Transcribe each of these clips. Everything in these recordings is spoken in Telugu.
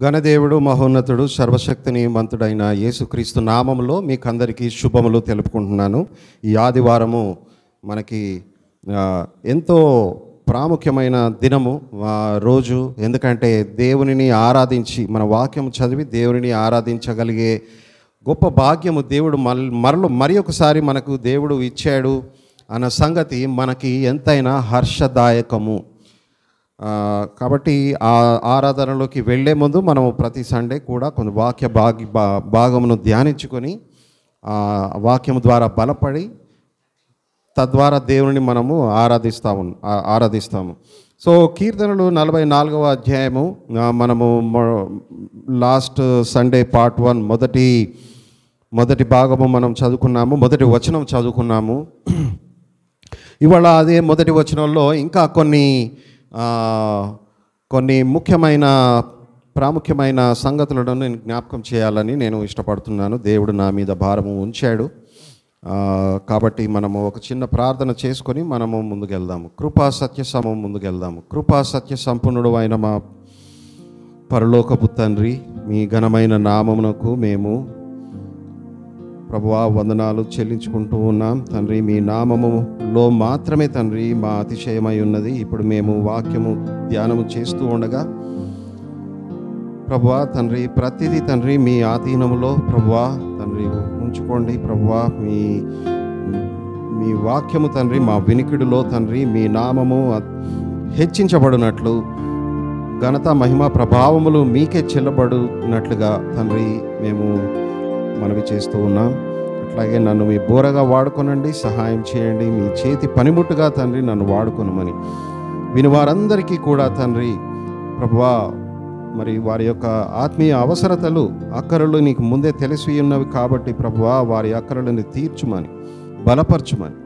ఘనదేవుడు మహోన్నతుడు సర్వశక్తిని మంతుడైన యేసుక్రీస్తు నామములో మీకందరికీ శుభములు తెలుపుకుంటున్నాను. ఈ ఆదివారము మనకి ఎంతో ప్రాముఖ్యమైన దినము, రోజు. ఎందుకంటే దేవునిని ఆరాధించి మన వాక్యం చదివి దేవునిని ఆరాధించగలిగే గొప్ప భాగ్యము దేవుడు మరి ఒకసారి మనకు దేవుడు ఇచ్చాడు అన్న సంగతి మనకి ఎంతైనా హర్షదాయకము. కాబట్టి ఆ ఆరాధనలోకి వెళ్ళే ముందు మనము ప్రతి సండే కూడా కొన్ని వాక్య భాగమును ధ్యానించుకొని వాక్యము ద్వారా బలపడి తద్వారా దేవుని మనము ఆరాధిస్తాము. సో కీర్తనలు 44వ అధ్యాయము మనము లాస్ట్ సండే పార్ట్ 1 మొదటి భాగము మనం చదువుకున్నాము, మొదటి వచనం చదువుకున్నాము. ఇవాళ అదే మొదటి వచనంలో ఇంకా కొన్ని ప్రాముఖ్యమైన సంగతులను నేను జ్ఞాపకం చేయాలని నేను ఇష్టపడుతున్నాను. దేవుడు నా మీద భారము ఉంచాడు. కాబట్టి మనము ఒక చిన్న ప్రార్థన చేసుకొని మనము ముందుకెళ్దాము. కృపా సత్య సంపన్నుడు అయిన మా పరలోకపు తండ్రి, మీ ఘనమైన నామమునకు మేము ప్రభువా వందనాలు చెల్లించుకుంటూ ఉన్నాం తండ్రి. మీ నామములో మాత్రమే తండ్రి మా అతిశయమై ఉన్నది. ఇప్పుడు మేము వాక్యము ధ్యానము చేస్తూ ఉండగా ప్రభువా తండ్రి, ప్రతిదీ తండ్రి మీ ఆధీనములో ప్రభువా తండ్రి ఉంచుకోండి. ప్రభువా మీ వాక్యము తండ్రి మా వినికిడిలో తండ్రి మీ నామము హెచ్చించబడినట్లు, ఘనత మహిమ ప్రభావములు మీకే చెల్లబడినట్లుగా తండ్రి మేము మనవి చేస్తూ ఉన్నాం. అట్లాగే నన్ను మీ బోరగా వాడుకొనండి, సహాయం చేయండి. మీ చేతి పనిముట్టుగా తండ్రి నన్ను వాడుకొనమని విని వారందరికీ కూడా తండ్రి ప్రభువా మరి వారి యొక్క ఆత్మీయ అవసరతలు అక్కరలు నీకు ముందే తెలిసి ఉన్నవి కాబట్టి ప్రభువా వారి అక్కరలను తీర్చుమని, బలపరచుమని,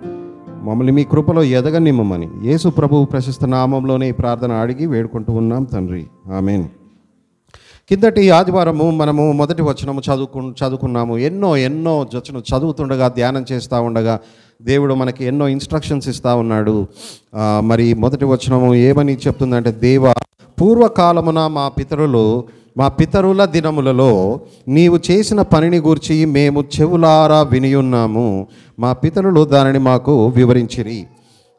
మమ్మల్ని మీ కృపలో ఎదగనిమ్మమని యేసు ప్రభువు ప్రశస్త నామంలోనే ఈ ప్రార్థన అడిగి వేడుకుంటూ ఉన్నాం తండ్రి, ఆమేన్. కిందటి ఆదివారము మనము మొదటి వచనము చదువుకున్నాము. ఎన్నో చదువుతుండగా ధ్యానం చేస్తూ ఉండగా దేవుడు మనకి ఎన్నో ఇన్స్ట్రక్షన్స్ ఇస్తూ ఉన్నాడు. మరి మొదటి వచనము ఏమని చెప్తుందంటే, దేవా పూర్వకాలమున మా పితరుల దినములలో నీవు చేసిన పనిని గూర్చి మేము చెవులారా వినియున్నాము, మా పితరులు దానిని మాకు వివరించిరి.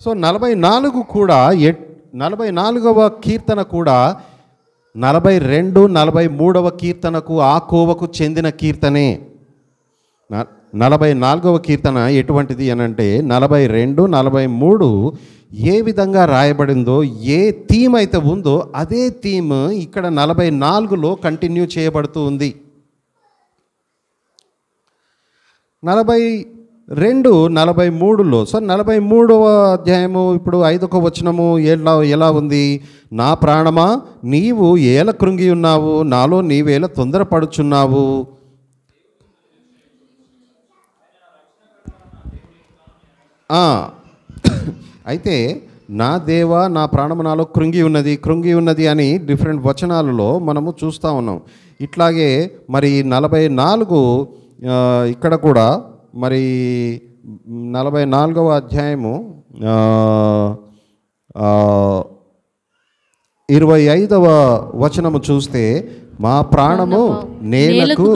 సో 44వ కీర్తన కూడా 42, 43వ కీర్తనకు ఆ కోవకు చెందిన కీర్తనే. 44వ కీర్తన ఎటువంటిది అనంటే 42, 43 ఏ విధంగా రాయబడిందో, ఏ థీమ్ అయితే ఉందో అదే థీమ్ ఇక్కడ 44లో కంటిన్యూ చేయబడుతూ ఉంది. 42, 43లో సో 43వ అధ్యాయము ఇప్పుడు 5వ వచనము ఎలా ఉంది? నా ప్రాణమా నీవు ఏల కృంగి ఉన్నావు, నాలో నీవేల తొందరపడుచున్నావు. అయితే నా దేవా నా ప్రాణము నాలో కృంగి ఉన్నది అని డిఫరెంట్ వచనాలలో మనము చూస్తూ ఉన్నాం. ఇట్లాగే మరి 44 ఇక్కడ కూడా మరి 44వ అధ్యాయము 25వ వచనము చూస్తే, మా ప్రాణము నేలకు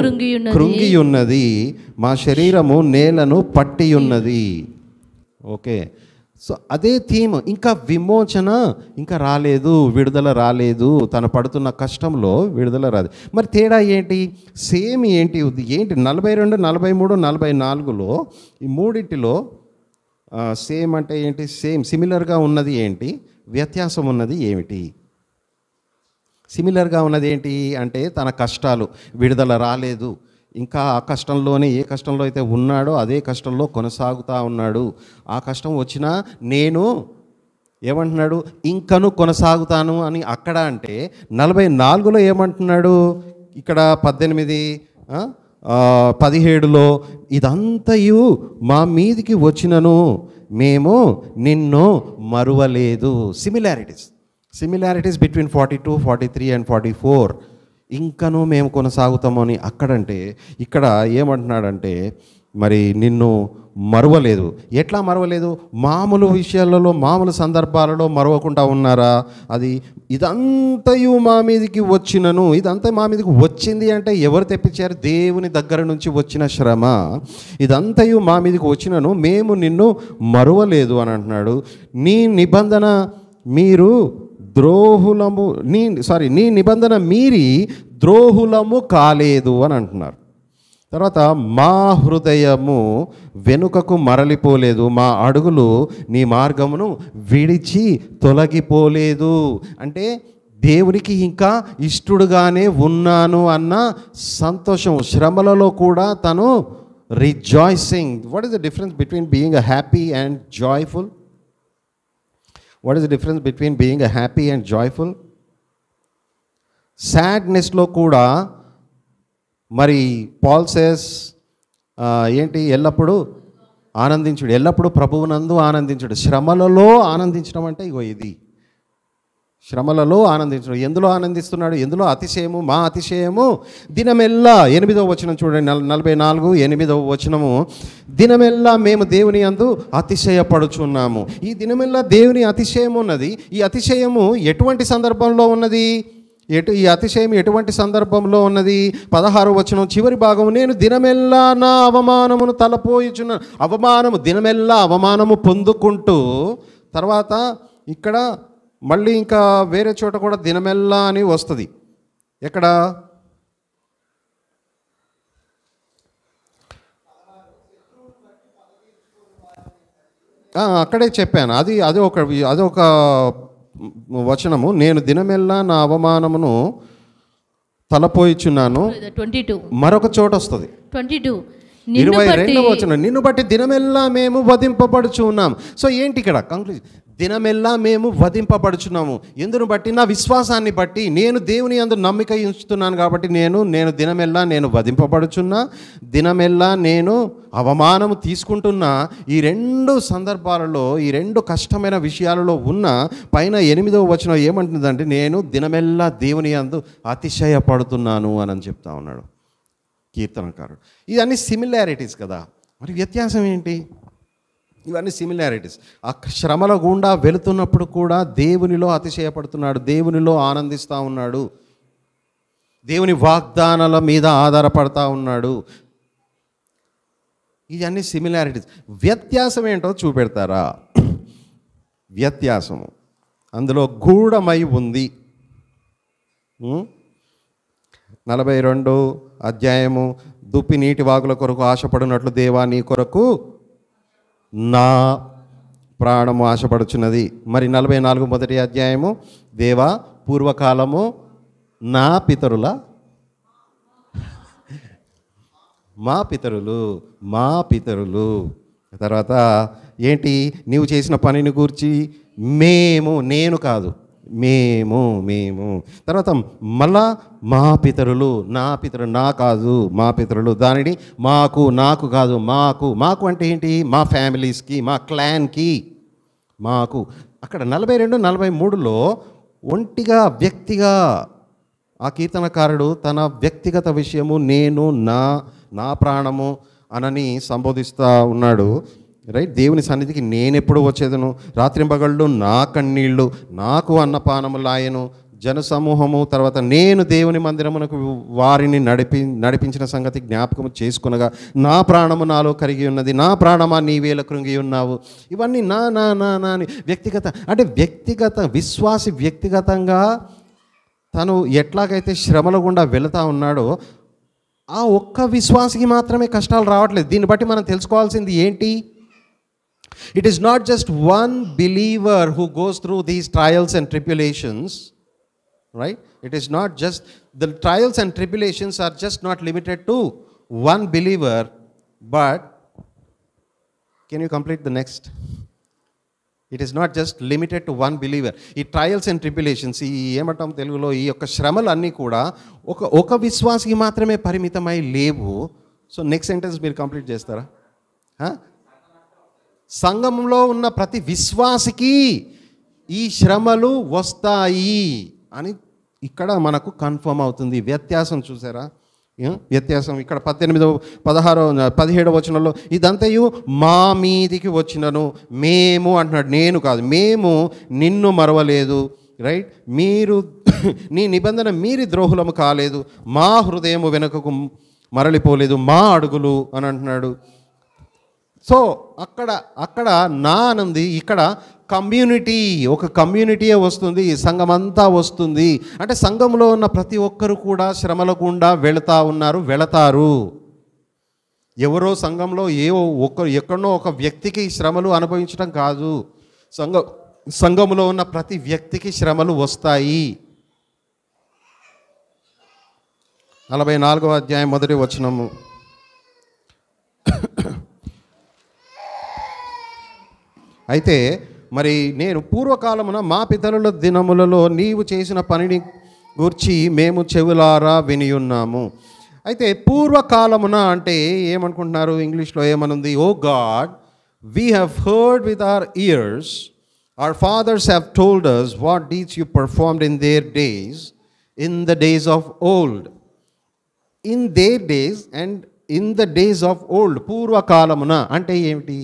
కృంగి ఉన్నది, మా శరీరము నేలను పట్టి ఉన్నది. ఓకే, సో అదే థీమ్. ఇంకా విమోచన ఇంకా రాలేదు, విడుదల రాలేదు, తను పడుతున్న కష్టంలో విడుదల రాదు. మరి తేడా ఏంటి? సేమ్ ఏంటి 42, 43, 44లో ఈ మూడింటిలో సేమ్ అంటే ఏంటి? సిమిలర్గా ఉన్నది ఏంటి? వ్యత్యాసం ఉన్నది ఏమిటి? సిమిలర్గా ఉన్నది ఏంటి అంటే తన కష్టాలు, విడుదల రాలేదు, ఇంకా ఆ కష్టంలోనే ఏ కష్టంలో అయితే ఉన్నాడో అదే కష్టంలో కొనసాగుతూ ఉన్నాడు. ఆ కష్టం వచ్చినా నేను ఏమంటున్నాడు? ఇంకను కొనసాగుతాను అని అక్కడ అంటే 44లో ఏమంటున్నాడు? ఇక్కడ 18, 17లో ఇదంతయు మా మీదికి వచ్చినను మేము నిన్ను మరువలేదు. Similarities between 42, 43 and 44. ఇంకనూ మేము కొనసాగుతామని అక్కడంటే ఇక్కడ ఏమంటున్నాడంటే మరి నిన్ను మరువలేదు. ఎట్లా మరువలేదు? మామూలు విషయాలలో, మామూలు సందర్భాలలో మరవకుండా ఉన్నారా? అది ఇదంతయు మా మీదకి వచ్చినను, ఇదంతా మా మీదకి వచ్చింది అంటే ఎవరు తెప్పించారు? దేవుని దగ్గర నుంచి వచ్చిన శ్రమ. ఇదంతయు మా మీదకి వచ్చినను మేము నిన్ను మరువలేదు అని అంటున్నాడు. నీ నిబంధన మీరు నీ నిబంధన మీరి ద్రోహులము కాలేదు అని అంటున్నారు. తర్వాత మా హృదయము వెనుకకు మరలిపోలేదు, మా అడుగులు నీ మార్గమును విడిచి తొలగిపోలేదు. అంటే దేవునికి ఇంకా ఇష్టడుగానే ఉన్నాను అన్న సంతోషం. శ్రమలలో కూడా తను rejoicing. What is the difference between being a happy and joyful? What is the difference between being a happy and joyful? సాడ్నెస్లో కూడా మరి పాల్ సేస్ ఏంటి? ఎల్లప్పుడూ ఆనందించుడు, ఎల్లప్పుడూ ప్రభువునందు ఆనందించుడు. శ్రమలలో ఆనందించడం అంటే ఇగో ఇది, శ్రమలలో ఆనందించడం. ఎందులో ఆనందిస్తున్నాడు? ఎందులో అతిశయము? మా అతిశయము దినమెల్లా. 8వ వచనం చూడండి, 44:8 వచనము. దినమెల్లా మేము దేవుని యందు అతిశయపడుచున్నాము. ఈ దినమెల్లా దేవుని అతిశయం ఉన్నది. ఈ అతిశయము ఎటువంటి సందర్భంలో ఉన్నది? ఈ అతిశయం ఎటువంటి సందర్భంలో ఉన్నది? 16వ వచనం చివరి భాగం. నేను దినమెల్లా నా అవమానమును తలపోయిచున్న, అవమానము దినమెల్లా అవమానము పొందుకుంటూ, తర్వాత ఇక్కడ మళ్ళీ ఇంకా వేరే చోట కూడా దినమెల్లా అని వస్తుంది. ఎక్కడ? అక్కడే చెప్పాను. అదొక వచనము. నేను దినమెల్లా నా అవమానమును తలపోయిచున్నాను. 22 మరొక చోట వస్తుంది 22వ వచనం. నిన్ను బట్టి దినమెల్లా మేము వధింపబడుచు ఉన్నాం. సో ఏంటి ఇక్కడ కంక్లూజన్? దినమెల్లా మేము వధింపబడుచున్నాము. ఎందును బట్టి? నా విశ్వాసాన్ని బట్టి. నేను దేవుని యందు నమ్మిక ఉంచుతున్నాను కాబట్టి నేను దినమెల్లా నేను వధింపబడుచున్నా, దినమెల్లా నేను అవమానము తీసుకుంటున్నా. ఈ రెండు సందర్భాలలో, ఈ రెండు కష్టమైన విషయాలలో ఉన్న పైన 8వ వచనం ఏమంటుందంటే, నేను దినమెల్లా దేవుని యందు అతిశయపడుతున్నాను అని చెప్తా ఉన్నాడు కీర్తనకారుడు. ఇవన్నీ సిమిలారిటీస్ కదా. మరి వ్యత్యాసం ఏంటి? ఇవన్నీ సిమిలారిటీస్. ఆ శ్రమల గుండా వెళుతున్నప్పుడు కూడా దేవునిలో అతిశయపడుతున్నాడు, దేవునిలో ఆనందిస్తూ ఉన్నాడు, దేవుని వాగ్దానాల మీద ఆధారపడతా ఉన్నాడు. ఇవన్నీ సిమిలారిటీస్. వ్యత్యాసం ఏంటో చూపెడతారా? వ్యత్యాసము అందులో గూఢమై ఉంది. 42 అధ్యాయము. దుప్పి నీటి వాగుల కొరకు ఆశపడినట్లు దేవా నీ కొరకు నా ప్రాణము ఆశపడుచున్నది. మరి 44 మొదటి అధ్యాయము. దేవా పూర్వకాలము నా పితరుల మా పితరులు. తర్వాత ఏంటి? నీవు చేసిన పనిని గూర్చి మేము, నేను కాదు, మేము. తర్వాత మళ్ళా మా పితరులు, నా కాదు, మా పితరులు. దానిని మాకు, నాకు కాదు, మాకు అంటే ఏంటి? మా ఫ్యామిలీస్కి, మా క్లాన్కి, మాకు. అక్కడ 42, 43లో ఒంటిగా వ్యక్తిగా ఆ కీర్తనకారుడు తన వ్యక్తిగత విషయము నేను, నా ప్రాణము అనని సంబోధిస్తూ ఉన్నాడు. రైట్? దేవుని సన్నిధికి నేనెప్పుడు వచ్చేదను? రాత్రింబగళ్ళు నా కన్నీళ్ళు, నాకు అన్నపానములాయను జనసమూహము. తర్వాత నేను దేవుని మందిరమునకు వారిని నడిపించిన సంగతి జ్ఞాపకము చేసుకునగా నా ప్రాణము నాలో కరిగి ఉన్నది, నా ప్రాణమా నీవేళ కృంగి ఉన్నావు. ఇవన్నీ నా అని వ్యక్తిగత. అంటే విశ్వాసి వ్యక్తిగతంగా తను ఎట్లాగైతే శ్రమల గుండా వెళుతూ ఉన్నాడో ఆ ఒక్క విశ్వాసికి మాత్రమే కష్టాలు రావట్లేదు. దీన్ని బట్టి మనం తెలుసుకోవాల్సింది ఏంటి? It is not just one believer who goes through these trials and tribulations, right? It is not just, the trials and tribulations are just not limited to one believer, but can you complete the next? It is not just limited to one believer. ఈ ట్రయల్స్ అండ్ ట్రిబ్యులేషన్స్, ఈ ఏమంటాం తెలుగులో, ఈ యొక్క శ్రమలు అన్నీ కూడా ఒక విశ్వాసికి మాత్రమే పరిమితమై లేవు. సో నెక్స్ట్ సెంటెన్స్ మీరు కంప్లీట్ చేస్తారా? సంఘంలో ఉన్న ప్రతి విశ్వాసికి ఈ శ్రమలు వస్తాయి అని ఇక్కడ మనకు కన్ఫర్మ్ అవుతుంది. వ్యత్యాసం చూసారా? వ్యత్యాసం ఇక్కడ 17వ వచనంలో ఇదంతయు మా మీదికి వచ్చినను, మేము అంటున్నాడు, నేను కాదు, మేము నిన్ను మరవలేదు, రైట్, మీరు నీ నిబంధన మీరి ద్రోహులము కాలేదు, మా హృదయము వెనుకకు మరలిపోలేదు, మా అడుగులు అని అంటున్నాడు. సో అక్కడ నా అనుంది, ఇక్కడ కమ్యూనిటీ, ఒక కమ్యూనిటీయే వస్తుంది, సంఘం అంతా వస్తుంది. అంటే సంఘంలో ఉన్న ప్రతి ఒక్కరు కూడా శ్రమల గుండా వెళతారు. ఎవరో సంఘంలో ఎక్కడో ఒక వ్యక్తికి శ్రమలు అనుభవించడం కాదు, సంఘంలో ఉన్న ప్రతి వ్యక్తికి శ్రమలు వస్తాయి. 44వ అధ్యాయం 1వ వచనము. అయితే మరి నేను పూర్వకాలమున మా పితరుల దినములలో నీవు చేసిన పనిని గూర్చి మేము చెవులారా వినియున్నాము. అయితే పూర్వకాలమున అంటే ఏమనుకుంటున్నారు? ఇంగ్లీష్లో ఏమనుంది? O God, we have heard with our ears, our fathers have told us what deeds you performed in their days, in the days of old. In their days and in the days of old. పూర్వకాలమున అంటే ఏమిటి?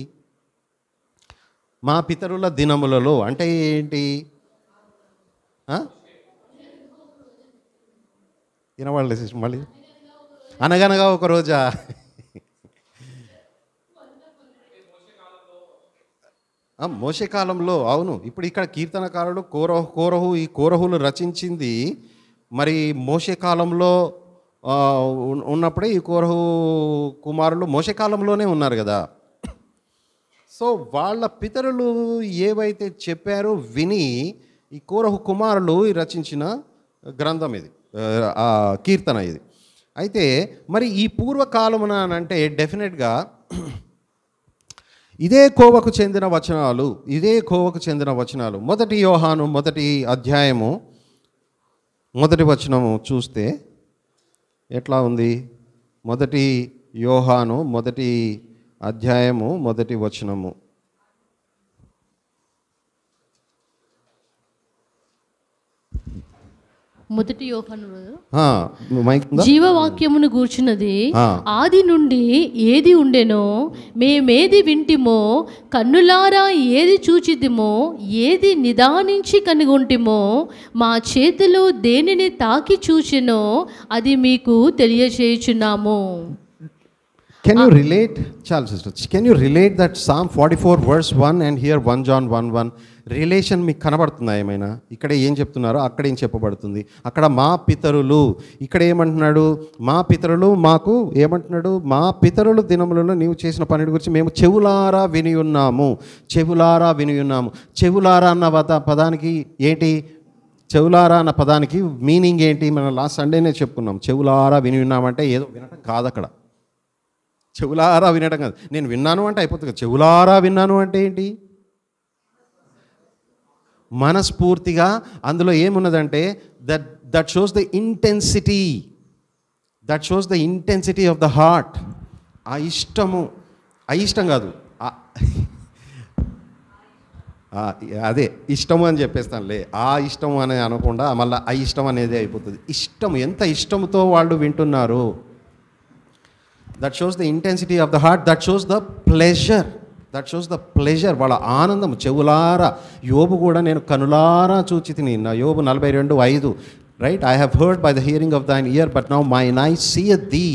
మా పితరుల దినములలో అంటే ఏంటి? వినవాళ్ళ మళ్ళీ అనగనగా ఒక రోజా? మోషే కాలంలో. అవును, ఇప్పుడు ఇక్కడ కీర్తనకారుడు కోరహు ఈ కోరహులు రచించింది మరి మోషే కాలంలో ఉన్నప్పుడే ఈ కోరహు కుమారులు మోషే కాలంలోనే ఉన్నారు కదా. సో వాళ్ళ పితరులు ఏవైతే చెప్పారో విని ఈ కోరహు కుమారులు రచించిన గ్రంథం ఇది, కీర్తన ఇది. అయితే మరి ఈ పూర్వకాలమున అంటే డెఫినెట్గా ఇదే కోవకు చెందిన వచనాలు. 1 యోహాను 1వ అధ్యాయము 1వ వచనము చూస్తే ఎట్లా ఉంది? 1 యోహాను 1వ అధ్యాయము 1వ వచనము. మొదటి యోహాను జీవవాక్యమును గూర్చినది ఆది నుండి ఏది ఉండెనో, మేమేది వింటిమో, కన్నులారా ఏది చూచితిమో, ఏది నిదానించి కనుగొంటిమో, మా చేతులు దేనిని తాకి చూచెనో అది మీకు తెలియచేయుచున్నాము. Can you relate, Charles sisters, can you relate that Psalm 44 verse 1 and here 1 John 1:1? Relation మీకు కనబడుతుందా ఏమైనా? ఇక్కడ ఏం చెప్తున్నారో అక్కడ ఏం చెప్పబడుతుంది? అక్కడ మా పితరులు, ఇక్కడ ఏమంటున్నాడు? మా పితరులు మాకు ఏమంటున్నాడు? మా పితరుల దినములలో నీవు చేసిన పని గురించి మేము చెవులారా వినియున్నాము. చెవులారా అన్న పదానికి ఏంటి? చెవులారా అన్న పదానికి మీనింగ్ ఏంటి? మనం లాస్ట్ సండేనే చెప్పుకున్నాం. చెవులారా వినియున్నామంటే ఏదో వినటం కాదు. అక్కడ చెవులారా వినటం కాదు. నేను విన్నాను అంటే అయిపోతుంది కదా. చెవులారా విన్నాను అంటే ఏంటి? మనస్ఫూర్తిగా. అందులో ఏమున్నదంటే that shows the intensity of the heart. ఇష్టం కాదు, అదే ఇష్టము అని చెప్పేస్తానులే. ఇష్టం అని అనకుండా మళ్ళీ ఇష్టం అనేది అయిపోతుంది. ఇష్టం, ఎంత ఇష్టంతో వాళ్ళు వింటున్నారు. That shows the intensity of the heart. That shows the pleasure. వాళ్ళ ఆనందం. చెవులారా. యోబు కూడా నేను కనులారా చూచితిని. నా యోబు 42:5, right? I have heard by the hearing of thine ear but now mine eye seeth thee.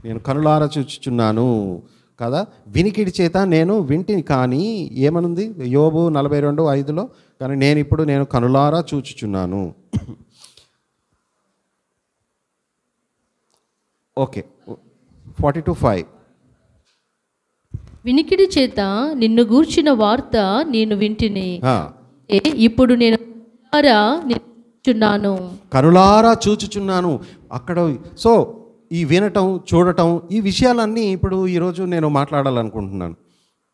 నేను కనులారా చూచుచున్నాను కదా, వినికిడి చేత నేను వింటిని. కానీ ఏమనుంది యోబు 42:5లో? కానీ నేను కనులారా చూచుచున్నాను. ఓకే, 42:5. వినికిడి చేత నిన్ను గూర్చిన వార్త నేను వింటిని, ఇప్పుడు నేను కనులారా చూచుచున్నాను. అక్కడ సో ఈ వినటం, చూడటం, ఈ విషయాలన్నీ ఇప్పుడు ఈరోజు నేను మాట్లాడాలనుకుంటున్నాను.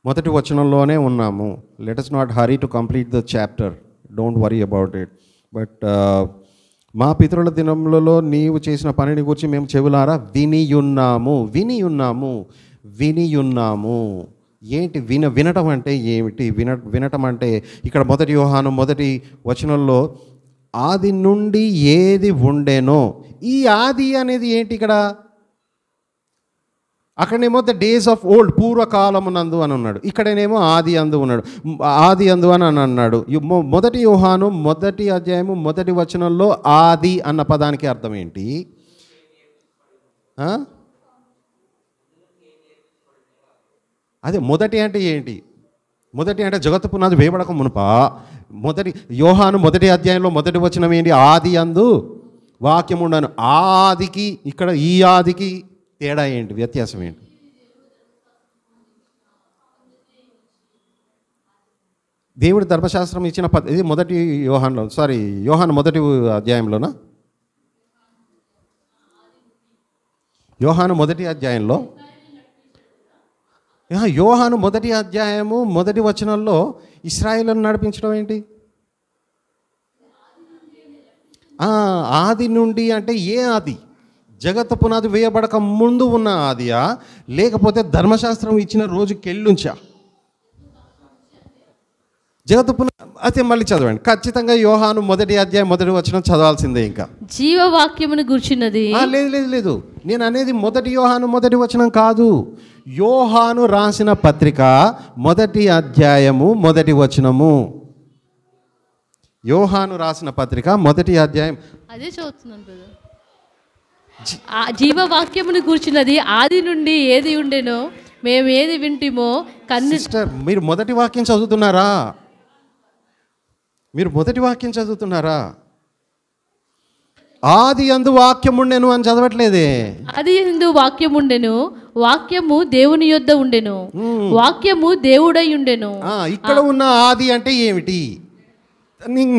1వ వచనంలోనే ఉన్నాము. Let us not hurry to complete the chapter, don't worry about it. But మా పితరుల దినములలో నీవు చేసిన పనిని గురించి మేము చెవులారా వినియున్నాము. ఏంటి వినటం అంటే ఏమిటి? వినటం అంటే ఇక్కడ 1 యోహాను 1వ వచనంలో ఆది నుండి ఏది ఉండేనో. ఈ ఆది అనేది ఏంటి ఇక్కడ? అక్కడనేమో ద డేస్ ఆఫ్ ఓల్డ్, పూర్వకాలమునందు అని ఉన్నాడు. ఇక్కడనేమో ఆది అందు ఉన్నాడు, ఆది అందు అని అన్నాడు. మొదటి యోహాను 1వ అధ్యాయము 1వ వచనంలో ఆది అన్న పదానికి అర్థం ఏంటి? అదే మొదటి అంటే ఏంటి? మొదటి అంటే జగత్తు పునాది వేయబడక మునుపా. యోహాను 1వ అధ్యాయంలో 1వ వచనం ఏంటి? ఆది అందు వాక్యం ఉండను. ఆదికి ఇక్కడ ఈ ఆదికి తేడా ఏంటి, వ్యత్యాసం ఏంటి? దేవుడి ధర్మశాస్త్రం ఇచ్చిన ఇది యోహాను 1వ అధ్యాయంలోనా? యోహాను 1వ అధ్యాయంలో, యోహాను 1వ అధ్యాయము 1వ వచనంలో ఇశ్రాయేలును నడిపించడం ఏంటి? ఆది నుండి అంటే ఏ ఆది? జగత్తు పునాది వేయబడక ముందు ఉన్న ఆదియా, లేకపోతే ధర్మశాస్త్రం ఇచ్చిన రోజుకెళ్ళుంచా? జగత్తు పునాది అయితే మళ్ళీ చదవండి ఖచ్చితంగా. యోహాను 1వ అధ్యాయం 1వ వచనం చదవాల్సిందే. ఇంకా జీవవాక్యమును గూర్చినది లేదు. నేను అనేది 1 యోహాను 1వ వచనం కాదు. యోహాను రాసిన పత్రిక 1వ అధ్యాయము 1వ వచనము. యోహాను రాసిన పత్రిక 1వ అధ్యాయం, అదే చదువుతున్నాను. జీవవాక్యమును గూర్చినది ఆది నుండి ఏది ఉండెనో మేము ఏది వింటిమో సిస్టర్, మీరు మొదటి వాక్యం చదువుతున్నారా? ఆది యందు వాక్యం ఉండెను అని చదవట్లేదే. ఆది యందు వాక్యం ఉండెను, వాక్యము దేవుని యొద్ద ఉండెను, వాక్యము దేవుడై ఉండెను. ఇక్కడ ఉన్న ఆది అంటే ఏమిటి?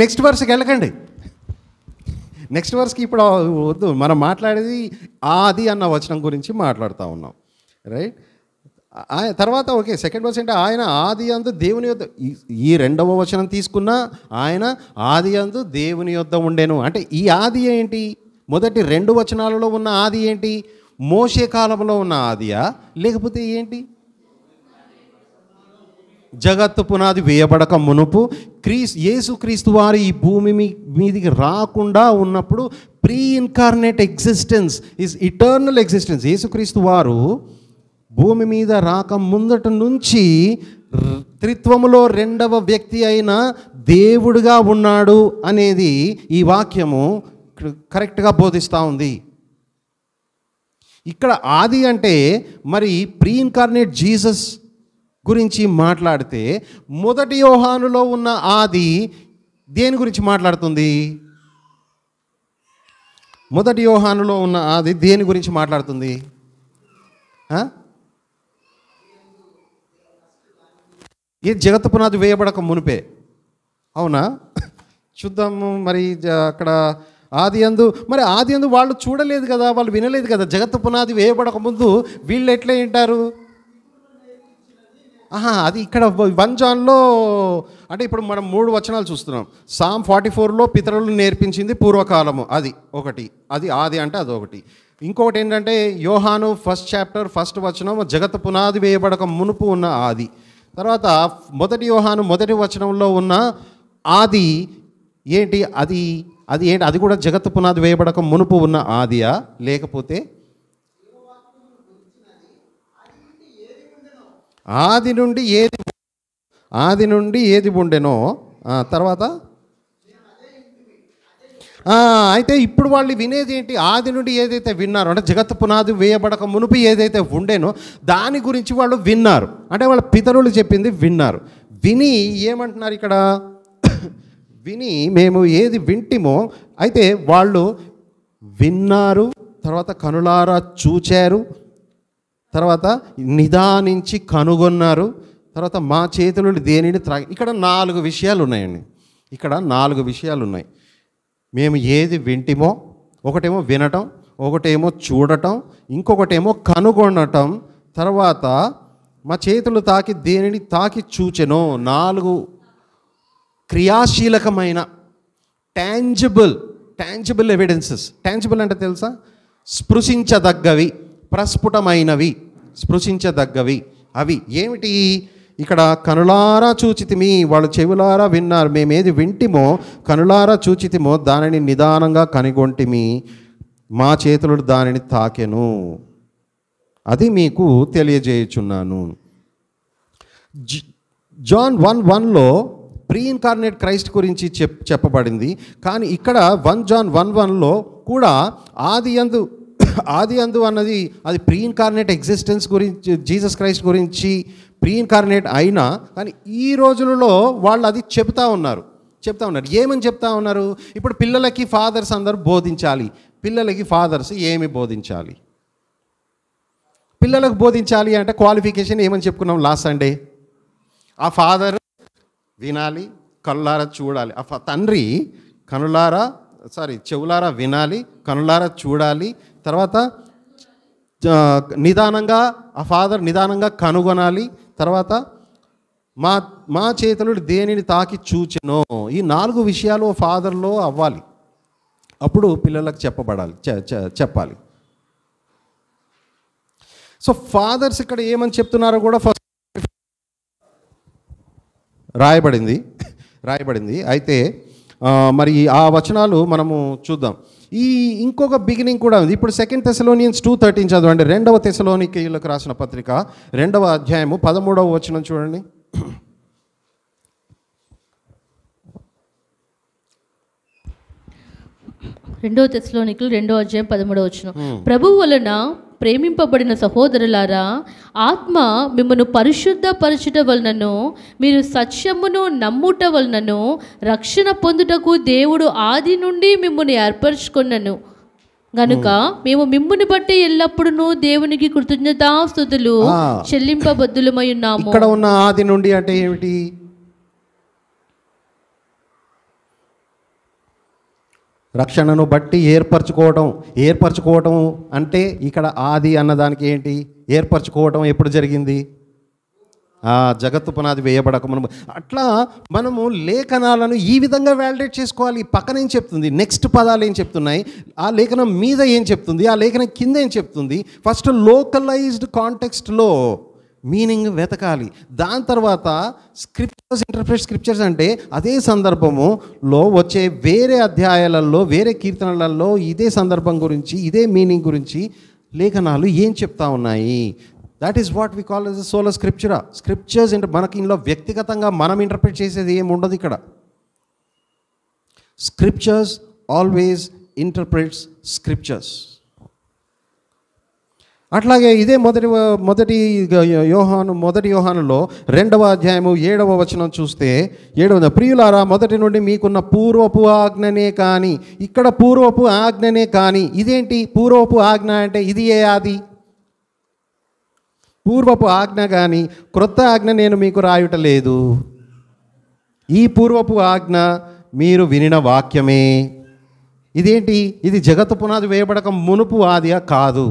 నెక్స్ట్ వర్స్కి వెళ్ళకండి. నెక్స్ట్ వర్స్కి ఇప్పుడు వద్దు. మనం మాట్లాడేది ఆది అన్న వచనం గురించి మాట్లాడుతూ ఉన్నాం, రైట్? తర్వాత ఓకే, సెకండ్ వర్స్ అంటే ఆయన ఆది యందు దేవుని యొద్ద. ఈ 2వ వచనం తీసుకున్నా ఆయన ఆది యందు దేవుని యొద్ద ఉండేను అంటే ఈ ఆది ఏంటి? మొదటి 2 వచనాలలో ఉన్న ఆది ఏంటి? మోషే కాలంలో ఉన్న ఆదియా, లేకపోతే ఏంటి? జగత్తు పునాది వేయబడక మునుపు యేసుక్రీస్తు వారు ఈ భూమి మీదికి రాకుండా ఉన్నప్పుడు pre incarnate existence is eternal existence. యేసుక్రీస్తు వారు భూమి మీద రాక ముందట నుంచి త్రిత్వములో 2వ వ్యక్తి అయిన దేవుడుగా ఉన్నాడు అనేది ఈ వాక్యము కరెక్ట్గా బోధిస్తూ ఉంది. ఇక్కడ ఆది అంటే మరి ప్రీ ఇన్కార్నేట్ జీసస్ గురించి మాట్లాడితే 1 యోహానులో ఉన్న ఆది దేని గురించి మాట్లాడుతుంది? 1 యోహానులో ఉన్న ఆది దేని గురించి మాట్లాడుతుంది? ఈ జగత్తు పునాది వేయబడక మునిపే, అవునా? చూద్దాము మరి అక్కడ ఆది యందు. మరి ఆది యందు వాళ్ళు చూడలేదు కదా, వాళ్ళు వినలేదు కదా. జగత్తు పునాది వేయబడక ముందు వీళ్ళు ఎట్లా వింటారు? అది ఇక్కడ 1 జాన్లో అంటే ఇప్పుడు మనం 3 వచనాలు చూస్తున్నాం. సామ్ 44లో పితరులు నేర్పించింది పూర్వకాలము, అది ఒకటి. అది ఆది అంటే అది ఒకటి. ఇంకొకటి ఏంటంటే యోహాను 1st చాప్టర్ 1st వచనం జగత్తు పునాది వేయబడక మునుపు ఉన్న ఆది. తర్వాత 1 యోహాను 1వ వచనంలో ఉన్న ఆది ఏంటి? అది ఏంటి? అది కూడా జగత్తు పునాది వేయబడక మునుపు ఉన్న ఆదియా, లేకపోతే ఆది నుండి ఏది ఉండెనో. తర్వాత అయితే ఇప్పుడు వాళ్ళు వినేది ఏంటి? ఆది నుండి ఏదైతే విన్నారో అంటే జగత్తు పునాది వేయబడక మునుపు ఏదైతే ఉండేనో దాని గురించి వాళ్ళు విన్నారు. అంటే వాళ్ళ పితరులు చెప్పింది విన్నారు. విని ఏమంటున్నారు ఇక్కడ? విని మేము ఏది వింటిమో, అయితే వాళ్ళు విన్నారు, తర్వాత కనులారా చూచారు, తర్వాత నిదానించి కనుగొన్నారు, తర్వాత మా చేతులు దేనిని ఇక్కడ 4 విషయాలు ఉన్నాయండి. ఇక్కడ 4 విషయాలు ఉన్నాయి. మేము ఏది వింటిమో, ఒకటేమో వినటం, ఒకటేమో చూడటం, ఇంకొకటేమో కనుగొనటం, తర్వాత మా చేతులు తాకి దేనిని తాకి చూచెనో. 4 క్రియాశీలకమైన టాంజిబుల్ ఎవిడెన్సెస్. టాంజిబుల్ అంటే తెలుసా? స్పృశించదగ్గవి, ప్రస్ఫుటమైనవి, స్పృశించదగ్గవి. అవి ఏమిటి? ఇక్కడ కనులారా చూచితిమి, వాళ్ళు చెవులారా విన్నారు, మేమేది వింటిమో కనులారా చూచితిమో దానిని నిదానంగా కనిగొంటిమి, మా చేతులు దానిని తాకెను, అది మీకు తెలియజేయుచున్నాను. జాన్ 1:1లో ప్రీ ఇన్కార్నేట్ క్రైస్ట్ గురించి చెప్పబడింది. కానీ ఇక్కడ 1 John 1:1లో కూడా ఆది అందు అన్నది అది ప్రీ ఇన్కార్నేట్ ఎగ్జిస్టెన్స్ గురించి, జీసస్ క్రైస్ట్ గురించి ప్రీ ఇన్కార్నేట్ అయినా కానీ ఈ రోజులలో వాళ్ళు అది చెప్తా ఉన్నారు. ఏమని చెప్తా ఉన్నారు? ఇప్పుడు పిల్లలకి ఫాదర్స్ అందరూ బోధించాలి. పిల్లలకి ఫాదర్స్ ఏమి బోధించాలి? పిల్లలకు బోధించాలి అంటే క్వాలిఫికేషన్ ఏమని చెప్పుకున్నాం లాస్ట్ సండే? ఆ ఫాదర్ వినాలి, కనులారా చూడాలి. ఆ తండ్రి చెవులారా వినాలి, కనులారా చూడాలి, తర్వాత నిదానంగా ఆ ఫాదర్ నిదానంగా కనుగొనాలి, తర్వాత మా చేతులు దేనిని తాకి చూచెనో. ఈ 4 విషయాలు ఫాదర్లో అవ్వాలి. అప్పుడు పిల్లలకు చెప్పాలి. సో ఫాదర్స్ ఇక్కడ ఏమని చెప్తున్నారో కూడా ఫస్ట్ రాయబడింది. అయితే మరి ఆ వచనాలు మనము చూద్దాం. ఇంకొక బిగినింగ్ కూడా ఉంది. ఇప్పుడు 2 Thessalonians 2:13 చదవండి. 2వ తెస్సలోనికీయులకు రాసిన పత్రిక 2వ అధ్యాయము 13వ వచనం చూడండి. 2వ తెస్సలోనికీయులు 2వ అధ్యాయం 13వ వచనం. ప్రభువు వలన ప్రేమింపబడిన సహోదరులారా, ఆత్మ మిమ్మను పరిశుద్ధపరచుట వలనను మీరు సత్యమును నమ్ముట వలనను రక్షణ పొందుటకు దేవుడు ఆది నుండి మిమ్మల్ని ఏర్పరచుకొన్నను గనుక మేము మిమ్ముని బట్టి ఎల్లప్పుడూ దేవునికి కృతజ్ఞతాస్తుతులు చెల్లింపబద్దులమై ఉన్నాము. ఇక్కడ ఉన్న ఆది నుండి అంటే ఏమిటి? రక్షణను బట్టి ఏర్పరచుకోవటం అంటే ఇక్కడ ఆది అన్నదానికి ఏంటి? ఏర్పరచుకోవటం ఎప్పుడు జరిగింది? జగత్తు పునాది వేయబడక మనము. అట్లా మనము లేఖనాలను ఈ విధంగా వ్యాలిడేట్ చేసుకోవాలి. పక్కన ఏం చెప్తుంది, నెక్స్ట్ పదాలు ఏం చెప్తున్నాయి, ఆ లేఖనం మీద ఏం చెప్తుంది, ఆ లేఖనం కింద ఏం చెప్తుంది. ఫస్ట్ లోకలైజ్డ్ కాంటెక్స్ట్లో మీనింగ్ వెతకాలి. దాని తర్వాత ఇంటర్ప్రెట్ స్క్రిప్చర్స్ అంటే అదే సందర్భములో వచ్చే వేరే అధ్యాయాలలో, వేరే కీర్తనలలో ఇదే సందర్భం గురించి, ఇదే మీనింగ్ గురించి లేఖనాలు ఏం చెప్తా ఉన్నాయి. That is what we call as sola scriptura. Scriptures అంటే మనకి ఇందులో వ్యక్తిగతంగా మనం ఇంటర్ప్రిట్ చేసేది ఏమి ఉండదు ఇక్కడ. Scriptures always interprets scriptures. అట్లాగే ఇదే మొదటి యోహానులో 2వ అధ్యాయము 7వ వచనం చూస్తే, 7వ ప్రియులారా మొదటి నుండి మీకున్న పూర్వపు ఆజ్ఞనే కానీ, ఇక్కడ పూర్వపు ఆజ్ఞనే కానీ. ఇదేంటి పూర్వపు ఆజ్ఞ అంటే? ఇది ఏ ఆది? పూర్వపు ఆజ్ఞ కానీ క్రొత్త ఆజ్ఞ నేను మీకు రాయుట లేదు. ఈ పూర్వపు ఆజ్ఞ మీరు వినిన వాక్యమే. ఇదేంటి? ఇది జగత్తు పునాది వేయబడక మునుపు ఆదియా? కాదు.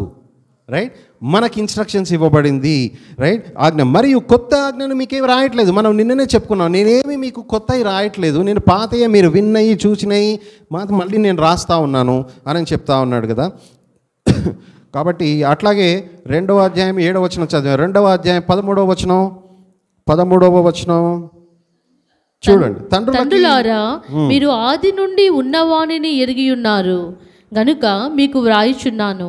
రైట్, మనకి ఇన్స్ట్రక్షన్స్ ఇవ్వబడింది. రైట్, ఆజ్ఞ. మరియు కొత్త ఆజ్ఞను మీకేమి రాయట్లేదు. మనం నిన్ననే చెప్పుకున్నాం, నేనేమి మీకు కొత్తవి రాయట్లేదు, నేను పాతయ్య మీరు విన్నవి చూసినవి మళ్ళీ నేను రాస్తా ఉన్నాను అని చెప్తా ఉన్నాడు కదా. కాబట్టి అట్లాగే 2వ అధ్యాయం 7వ వచనం చదివాం. 2వ అధ్యాయం 13వ వచనం చూడండి. తండ్రులారా మీరు ఆది నుండి ఉన్నవానిని ఎరిగి ఉన్నారు గనుక మీకు వ్రాయుచున్నాను.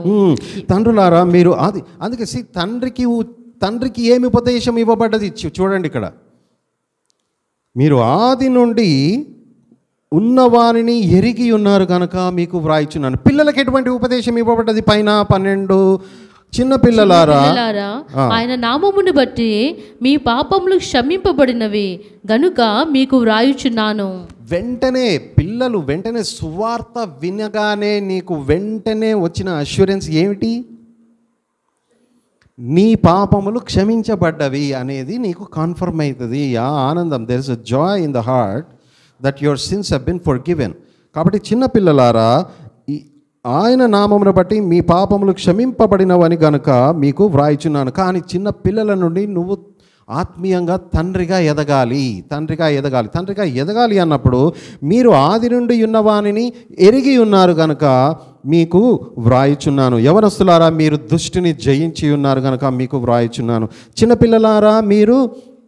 తండ్రులారా మీరు ఆది, అందుకే తండ్రికి ఏమి ఉపదేశం ఇవ్వబడ్డది చూడండి ఇక్కడ. మీరు ఆది నుండి ఉన్నవారిని ఎరిగి ఉన్నారు కనుక మీకు వ్రాయిచున్నాను. పిల్లలకి ఎటువంటి ఉపదేశం ఇవ్వబడ్డది? పైన 12 చిన్న పిల్లలారా ఆయన నామమును బట్టి మీ పాపములు క్షమింపబడినవి గనుక మీకు వ్రాయుచున్నాను. వెంటనే సువార్త వినగానే నీకు వెంటనే వచ్చిన అష్యూరెన్స్ ఏమిటి? నీ పాపములు క్షమించబడ్డవి అనేది నీకు కన్ఫర్మ్ అవుతుంది. ఆ ఆనందం, there is a joy in the heart that your sins have been forgiven. కాబట్టి చిన్న పిల్లలారా ఆయన నామమును బట్టి మీ పాపములు క్షమింపబడినవని గనుక మీకు వ్రాయిచున్నాను. కానీ చిన్న పిల్లల నుండి నువ్వు ఆత్మీయంగా తండ్రిగా ఎదగాలి అన్నప్పుడు మీరు ఆది నుండి ఉన్నవానిని ఎరిగి ఉన్నారు కనుక మీకు వ్రాయిచున్నాను. యవనస్తులారా మీరు దుష్టుని జయించి ఉన్నారు కనుక మీకు వ్రాయిచున్నాను. చిన్నపిల్లలారా మీరు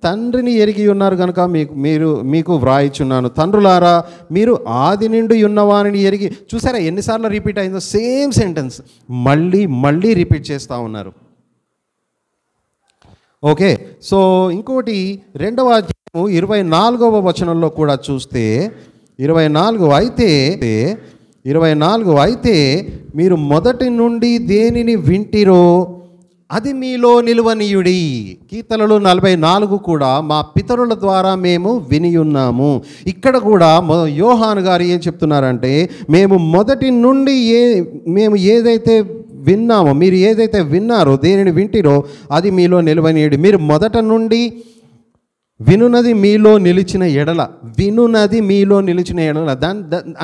తండ్రిని ఎరిగి ఉన్నారు కనుక మీకు వ్రాయిచున్నాను. తండ్రులారా, మీరు ఆది నుండి ఉన్నవారిని ఎరిగి. చూసారా ఎన్నిసార్లు రిపీట్ అయిందో? సేమ్ సెంటెన్స్ మళ్ళీ మళ్ళీ రిపీట్ చేస్తూ ఉన్నారు. ఓకే, సో ఇంకోటి 2వ అధ్యాయము 24వ వచనంలో కూడా చూస్తే 24 అయితే మీరు మొదటి నుండి దేనిని వింటిరో అది మీలో నిలువనీయుడి. కీర్తనలు 44 కూడా మా పితరుల ద్వారా మేము వినియున్నాము. ఇక్కడ కూడా యోహాను గారు ఏం చెప్తున్నారంటే, మేము మొదటి నుండి మేము ఏదైతే విన్నామో, మీరు ఏదైతే విన్నారో, దేనిని వింటిరో అది మీలో నిలువనీయుడి. మీరు మొదట నుండి వినునది మీలో నిలిచిన ఎడల,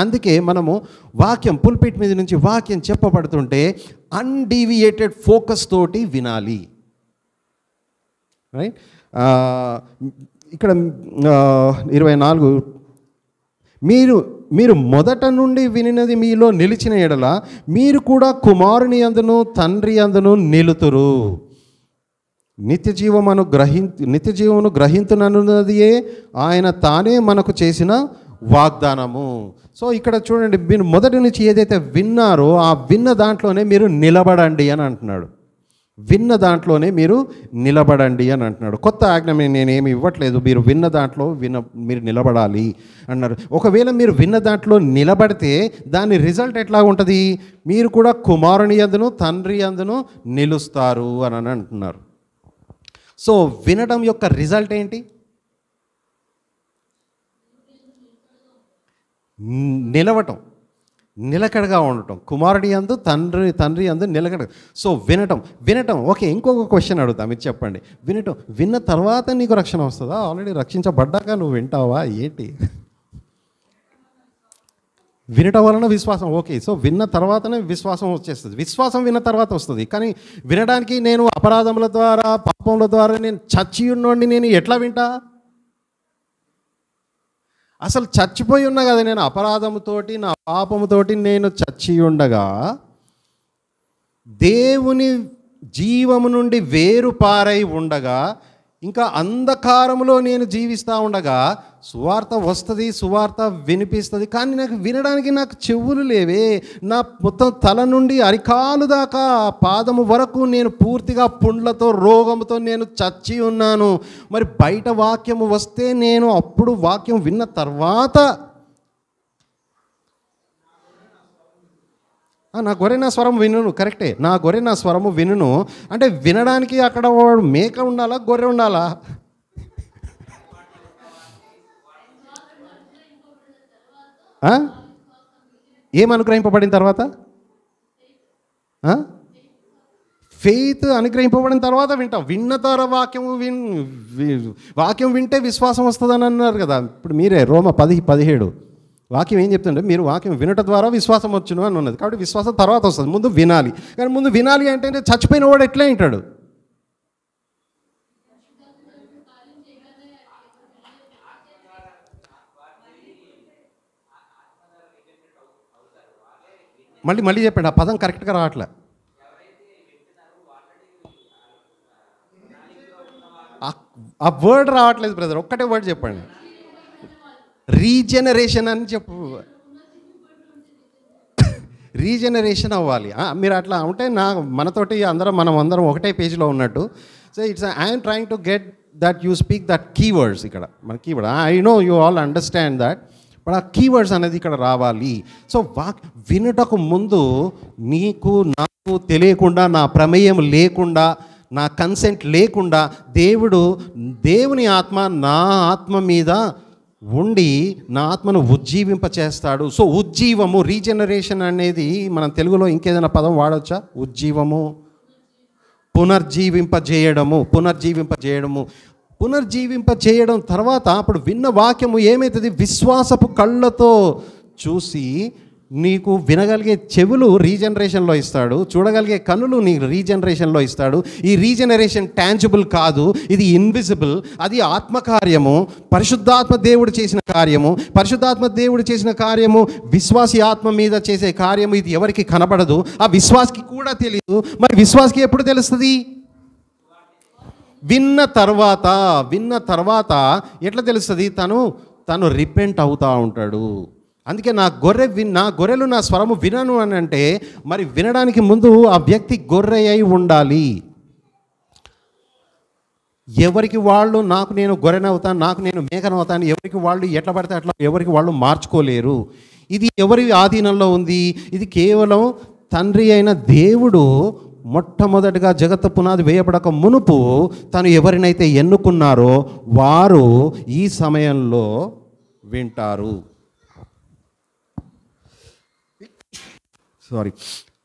అందుకే మనము వాక్యం పుల్పిట్ మీద నుంచి వాక్యం చెప్పబడుతుంటే అన్డీవియేటెడ్ ఫోకస్ తోటి వినాలి. రైట్. ఇక్కడ 24 మీరు మొదట నుండి వినినది మీలో నిలిచిన ఎడల మీరు కూడా కుమారుని అందును తండ్రి అందును నిలుతురు. నిత్య జీవమును గ్రహించునన్నదియే ఆయన తానే మనకు చేసిన వాగ్దానము. సో ఇక్కడ చూడండి, మీరు మొదటి నుంచి ఏదైతే విన్నారో ఆ విన్న దాంట్లోనే మీరు నిలబడండి అని అంటున్నాడు. విన్న దాంట్లోనే మీరు నిలబడండి అని అంటున్నాడు. కొత్త ఆజ్ఞ నేనేమి ఇవ్వట్లేదు, మీరు విన్న దాంట్లో మీరు నిలబడాలి అన్నారు. ఒకవేళ మీరు విన్న దాంట్లో నిలబడితే దాని రిజల్ట్ ఎట్లా ఉంటుంది? మీరు కూడా కుమారుని యందును తండ్రి యందును నిలుస్తారు అని అంటున్నారు. సో వినడం యొక్క రిజల్ట్ ఏంటి? నిలవటం, నిలకడగా ఉండటం. కుమారుడి యందు తండ్రి యందు నిలకడ. సో వినటం. ఓకే, ఇంకొక క్వశ్చన్ అడుగుతా, మీరు చెప్పండి. విన్న తర్వాత నీకు రక్షణ వస్తుందా? ఆల్రెడీ రక్షించబడ్డాక నువ్వు వింటావా ఏంటి? వినటం వలన విశ్వాసం. ఓకే, సో విన్న తర్వాతనే విశ్వాసం వచ్చేస్తుంది. విశ్వాసం విన్న తర్వాత వస్తుంది. కానీ వినడానికి నేను అపరాధముల ద్వారా పాపముల ద్వారా నేను చచ్చి ఉన్నోడిని నేను ఎట్లా వింటా? అసలు చచ్చిపోయి ఉన్నా కదా, నేను అపరాధముతోటి నా పాపముతోటి నేను చచ్చి ఉండగా దేవుని జీవము నుండి వేరు పారై ఉండగా ఇంకా అంధకారములో నేను జీవిస్తూ ఉండగా సువార్త వస్తుంది, సువార్త వినిపిస్తుంది. కానీ నాకు వినడానికి నాకు చెవులు లేవే. నా మొత్తం తల నుండి అరికాలు దాకా పాదము వరకు నేను పూర్తిగా పుండ్లతో రోగముతో నేను చచ్చి ఉన్నాను. మరి బయట వాక్యము వస్తే నేను అప్పుడు వాక్యం విన్న తర్వాత నా గొర్రె నా స్వరం వినును. కరెక్టే, నా గొర్రె నా స్వరము వినును అంటే వినడానికి అక్కడ వాడు మేక ఉండాలా, గొర్రె ఉండాలా? ఏం అనుగ్రహింపబడిన తర్వాత? ఫెయిత్ అనుగ్రహింపబడిన తర్వాత వింటాం. విన్న తర్వాత వాక్యం వింటే విశ్వాసం వస్తుందని అన్నారు కదా. ఇప్పుడు మీరే రోమ 10:17 వాక్యం ఏం చెప్తుంటే, మీరు వాక్యం వినటం ద్వారా విశ్వాసం వచ్చును అని ఉన్నది. కాబట్టి విశ్వాసం తర్వాత వస్తుంది, ముందు వినాలి. కానీ ముందు వినాలి అంటే చచ్చిపోయిన వాడు ఎట్లా వింటాడు? మళ్ళీ చెప్పండి, ఆ పదం కరెక్ట్గా రావట్లే. ఆ వర్డ్ రావట్లేదు బ్రదర్, ఒక్కటే వర్డ్ చెప్పండి. రీజనరేషన్ అని చెప్పు. రీజనరేషన్ అవ్వాలి. మీరు అట్లా ఉంటే మనతోటి మనం అందరం ఒకటే పేజ్లో ఉన్నట్టు. So it's I'm trying to get that you speak that keywords. ఇక్కడ మన keyword I know you all understand that, but ఆ కీవర్డ్స్ అనేది ఇక్కడ రావాలి. సో వినుటకు ముందు నాకు తెలియకుండా, నా ప్రమేయం లేకుండా, నా కన్సెంట్ లేకుండా దేవుని ఆత్మ నా ఆత్మ మీద ఉండి నా ఆత్మను ఉజ్జీవింపచేస్తాడు. సో ఉజ్జీవము, రీజనరేషన్ అనేది మనం తెలుగులో ఇంకేదైనా పదం వాడవచ్చా? ఉజ్జీవము, పునర్జీవింపజేయడం తర్వాత అప్పుడు విన్న వాక్యము ఏమవుతుంది? విశ్వాసపు కళ్ళతో చూసి నీకు వినగలిగే చెవులు రీజనరేషన్లో ఇస్తాడు, చూడగలిగే కన్నులు నీకు రీజనరేషన్లో ఇస్తాడు. ఈ రీజనరేషన్ టాంజిబుల్ కాదు, ఇది ఇన్విజిబుల్. అది ఆత్మకార్యము, పరిశుద్ధాత్మ దేవుడు చేసిన కార్యము. పరిశుద్ధాత్మ దేవుడు చేసిన కార్యము విశ్వాసి ఆత్మ మీద చేసే కార్యము. ఇది ఎవరికి కనబడదు, ఆ విశ్వాసికి కూడా తెలియదు. మరి విశ్వాసికి ఎప్పుడు తెలుస్తుంది? విన్న తర్వాత ఎట్లా తెలుస్తుంది? తను రిపెంట్ అవుతూ ఉంటాడు. అందుకే నా గొర్రెలు నా స్వరము వినను అని అంటే, మరి వినడానికి ముందు ఆ వ్యక్తి గొర్రె అయి ఉండాలి. ఎవరికి వాళ్ళు నాకు నేను గొర్రెనవుతాను, నాకు నేను మేకనవుతాను, ఎవరికి వాళ్ళు ఎట్లా పడితే అట్లా ఎవరికి వాళ్ళు మార్చుకోలేరు. ఇది ఎవరి ఆధీనంలో ఉంది? ఇది కేవలం తండ్రి అయిన దేవుడు మొట్టమొదటిగా జగత్తు పునాది వేయబడక మునుపు తను ఎవరినైతే ఎన్నుకున్నారో వారు ఈ సమయంలో వింటారు.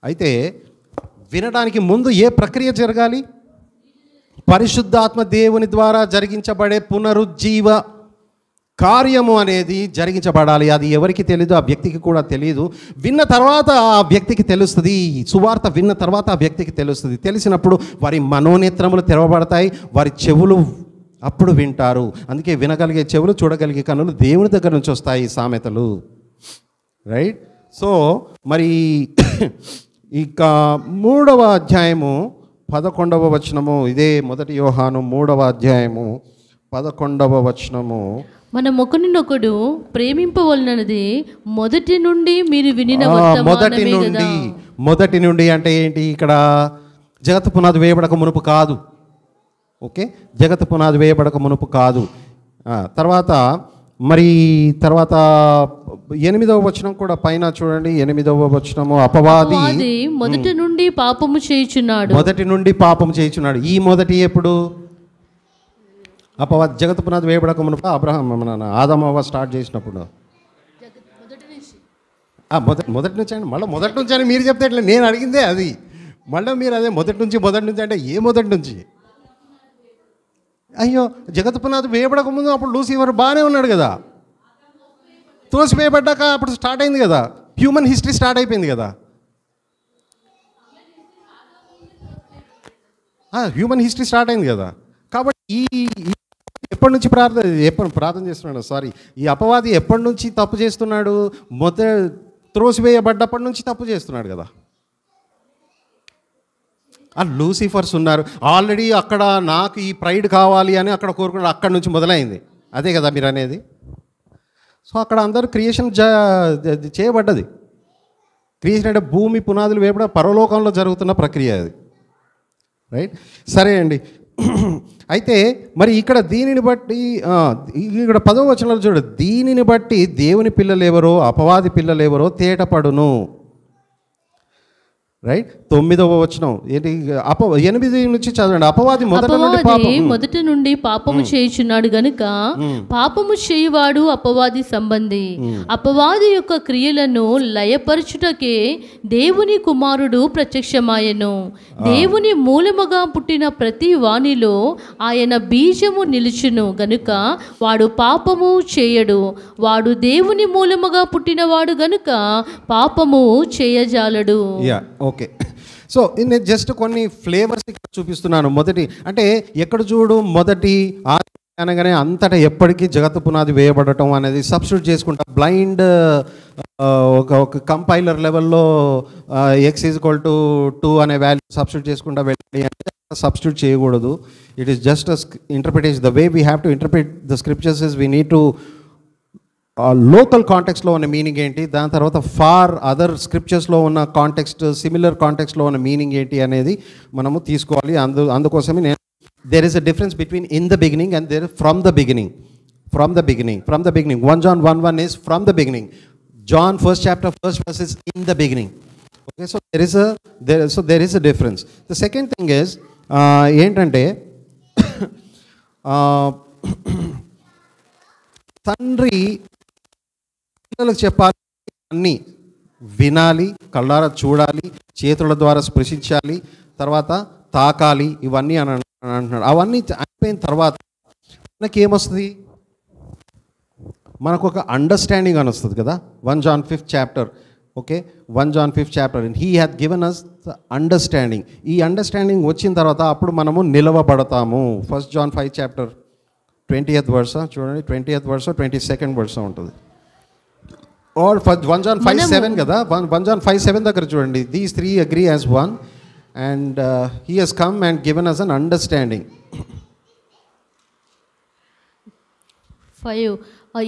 అయితే వినడానికి ముందు ఏ ప్రక్రియ జరగాలి? పరిశుద్ధాత్మ దేవుని ద్వారా జరిగించబడే పునరుజ్జీవ కార్యము అనేది జరిగించబడాలి. అది ఎవరికి తెలియదు, ఆ వ్యక్తికి కూడా తెలియదు. విన్న తర్వాత ఆ వ్యక్తికి తెలుస్తుంది. సువార్త విన్న తర్వాత ఆ వ్యక్తికి తెలుస్తుంది. తెలిసినప్పుడు వారి మనోనేత్రములు తెరవబడతాయి, వారి చెవులు అప్పుడు వింటారు. అందుకే వినగలిగే చెవులు, చూడగలిగే కన్నులు దేవుని దగ్గర నుంచి వస్తాయి ఈ సామెతలు. రైట్? సో మరి ఇక 3వ అధ్యాయము 11వ వచనము, ఇదే 1 యోహాను 3వ అధ్యాయము 11వ వచనము. మన ఒకరినొకడు ప్రేమింపవలనది మొదటి నుండి మీరు వినిన వర్తమానమే కదా. మొదటి నుండి అంటే ఏంటి? ఇక్కడ జగత్తు పునాది వేయబడక మునుపు కాదు. ఓకే, జగత్తు పునాది వేయబడక మునుపు కాదు. తర్వాత 8వ వచనం కూడా పైన చూడండి. 8వ వచనము, అపవాది మొదటి నుండి పాపము చేయుచున్నాడు. ఈ మొదటి ఎప్పుడు? అపవాది జగత్తు పునాది వేయబడక మునుపు ఆదాము అవ్వ స్టార్ట్ చేసినప్పుడు. మొదటి నుంచి అండి, మళ్ళీ మొదటి నుంచి అని మీరు చెప్తే ఎట్లా? నేను అడిగిందే అది. మళ్ళీ మీరు అదే మొదటి నుంచి అంటే ఏ మొదటి నుంచి? అయ్యో, జగత్తు పునాది వేయబడక ముందు అప్పుడు లూసిఫర్ బాగానే ఉన్నాడు కదా. తోసివేయబడ్డాక అప్పుడు స్టార్ట్ అయింది కదా, హ్యూమన్ హిస్టరీ స్టార్ట్ అయిపోయింది కదా. హ్యూమన్ హిస్టరీ స్టార్ట్ అయింది కదా. కాబట్టి ఎప్పటి నుంచి ప్రార్థన చేస్తున్నాడు? ఈ అపవాది ఎప్పటి నుంచి తప్పు చేస్తున్నాడు? త్రోసివేయబడ్డప్పటి నుంచి తప్పు చేస్తున్నాడు కదా. ఆ లూసిఫర్స్ ఉన్నారు ఆల్రెడీ అక్కడ. నాకు ఈ ప్రైడ్ కావాలి అని అక్కడ కోరుకున్నాడు, అక్కడి నుంచి మొదలైంది. అదే కదా మీరు అనేది. సో అక్కడ అందరూ క్రియేషన్ చేయబడ్డది. క్రియేషన్ అంటే భూమి పునాదులు వేయబడ పరలోకంలో జరుగుతున్న ప్రక్రియ అది. రైట్? సరే అండి. అయితే మరి ఇక్కడ దీనిని బట్టి ఇక్కడ 10వ వచనంలో చూడు, దీనిని బట్టి దేవుని పిల్లలు ఎవరో అపవాది పిల్లలు ఎవరో తేటపడును. రైట్? 9వ వచనం ఏంటి? 8 నుంచి చదవండి. అపవాది మొదటి నుండి పాపము చేయుచున్నాడు గనుక పాపము చేయువాడు అపవాది సంబంధి. అపవాది యొక్క క్రియలను లయపరచుటకే దేవుని కుమారుడు ప్రత్యక్షమాయెను. దేవుని మూలముగా పుట్టిన ప్రతి వానిలో ఆయన బీజము నిలుచును గనుక వాడు పాపము చేయడు. వాడు దేవుని మూలముగా పుట్టినవాడు గనుక పాపము చేయజాలడు. ఓకే, సో నేను జస్ట్ కొన్ని ఫ్లేవర్స్ ఇక్కడ చూపిస్తున్నాను. మొదటి అంటే ఎక్కడ చూడు, మొదటి అనగానే అంతటా ఎప్పటికీ జగత్తు పునాది వేయబడటం అనేది సబ్స్టిట్యూట్ చేసుకుంటా బ్లైండ్ ఒక కంపైలర్ లెవెల్లో x=2 అనే వాల్యూ సబ్స్టిట్యూట్ చేసుకుంటా వెళ్ళి అంటే సబ్స్టిట్యూట్ చేయకూడదు. It is just interpretation. The way we have to interpret the scriptures is we need to local కాంటెక్స్ట్లో ఉన్న మీనింగ్ ఏంటి, దాని తర్వాత ఫార్ అదర్ స్క్రిప్చర్స్లో ఉన్న కాంటెక్స్ట్, సిమిలర్ కాంటెక్స్ట్లో ఉన్న మీనింగ్ ఏంటి అనేది మనము తీసుకోవాలి. అందుకోసమే నేను there is a difference between in the beginning and there from the beginning. 1 John 1:1 is from the beginning. John 1st chapter 1st verse is in the beginning. Okay, so there is a difference. The second thing is ఏంటంటే తండ్రి పిల్లలకు చెప్పాలి, అన్నీ వినాలి, కళ్ళారా చూడాలి, చేతుల ద్వారా స్పృశించాలి, తర్వాత తాకాలి, ఇవన్నీ అని అంటున్నాడు. అవన్నీ అయిపోయిన తర్వాత మనకేమొస్తుంది? మనకు ఒక అండర్స్టాండింగ్ అని వస్తుంది కదా. 1 John 5th chapter. Okay, 1 John 5th chapter and he hath given us the understanding. ఈ అండర్స్టాండింగ్ వచ్చిన తర్వాత అప్పుడు మనము నిలవబడతాము. 1 John 5th chapter 20th verse చూడండి, 20th verse 22nd verse ఉంటుంది. Or 1 John 5:7 కదా, 1 John 5:7 దగ్గర చూడండి. These three agree as one and he has come and given us an understanding. 5.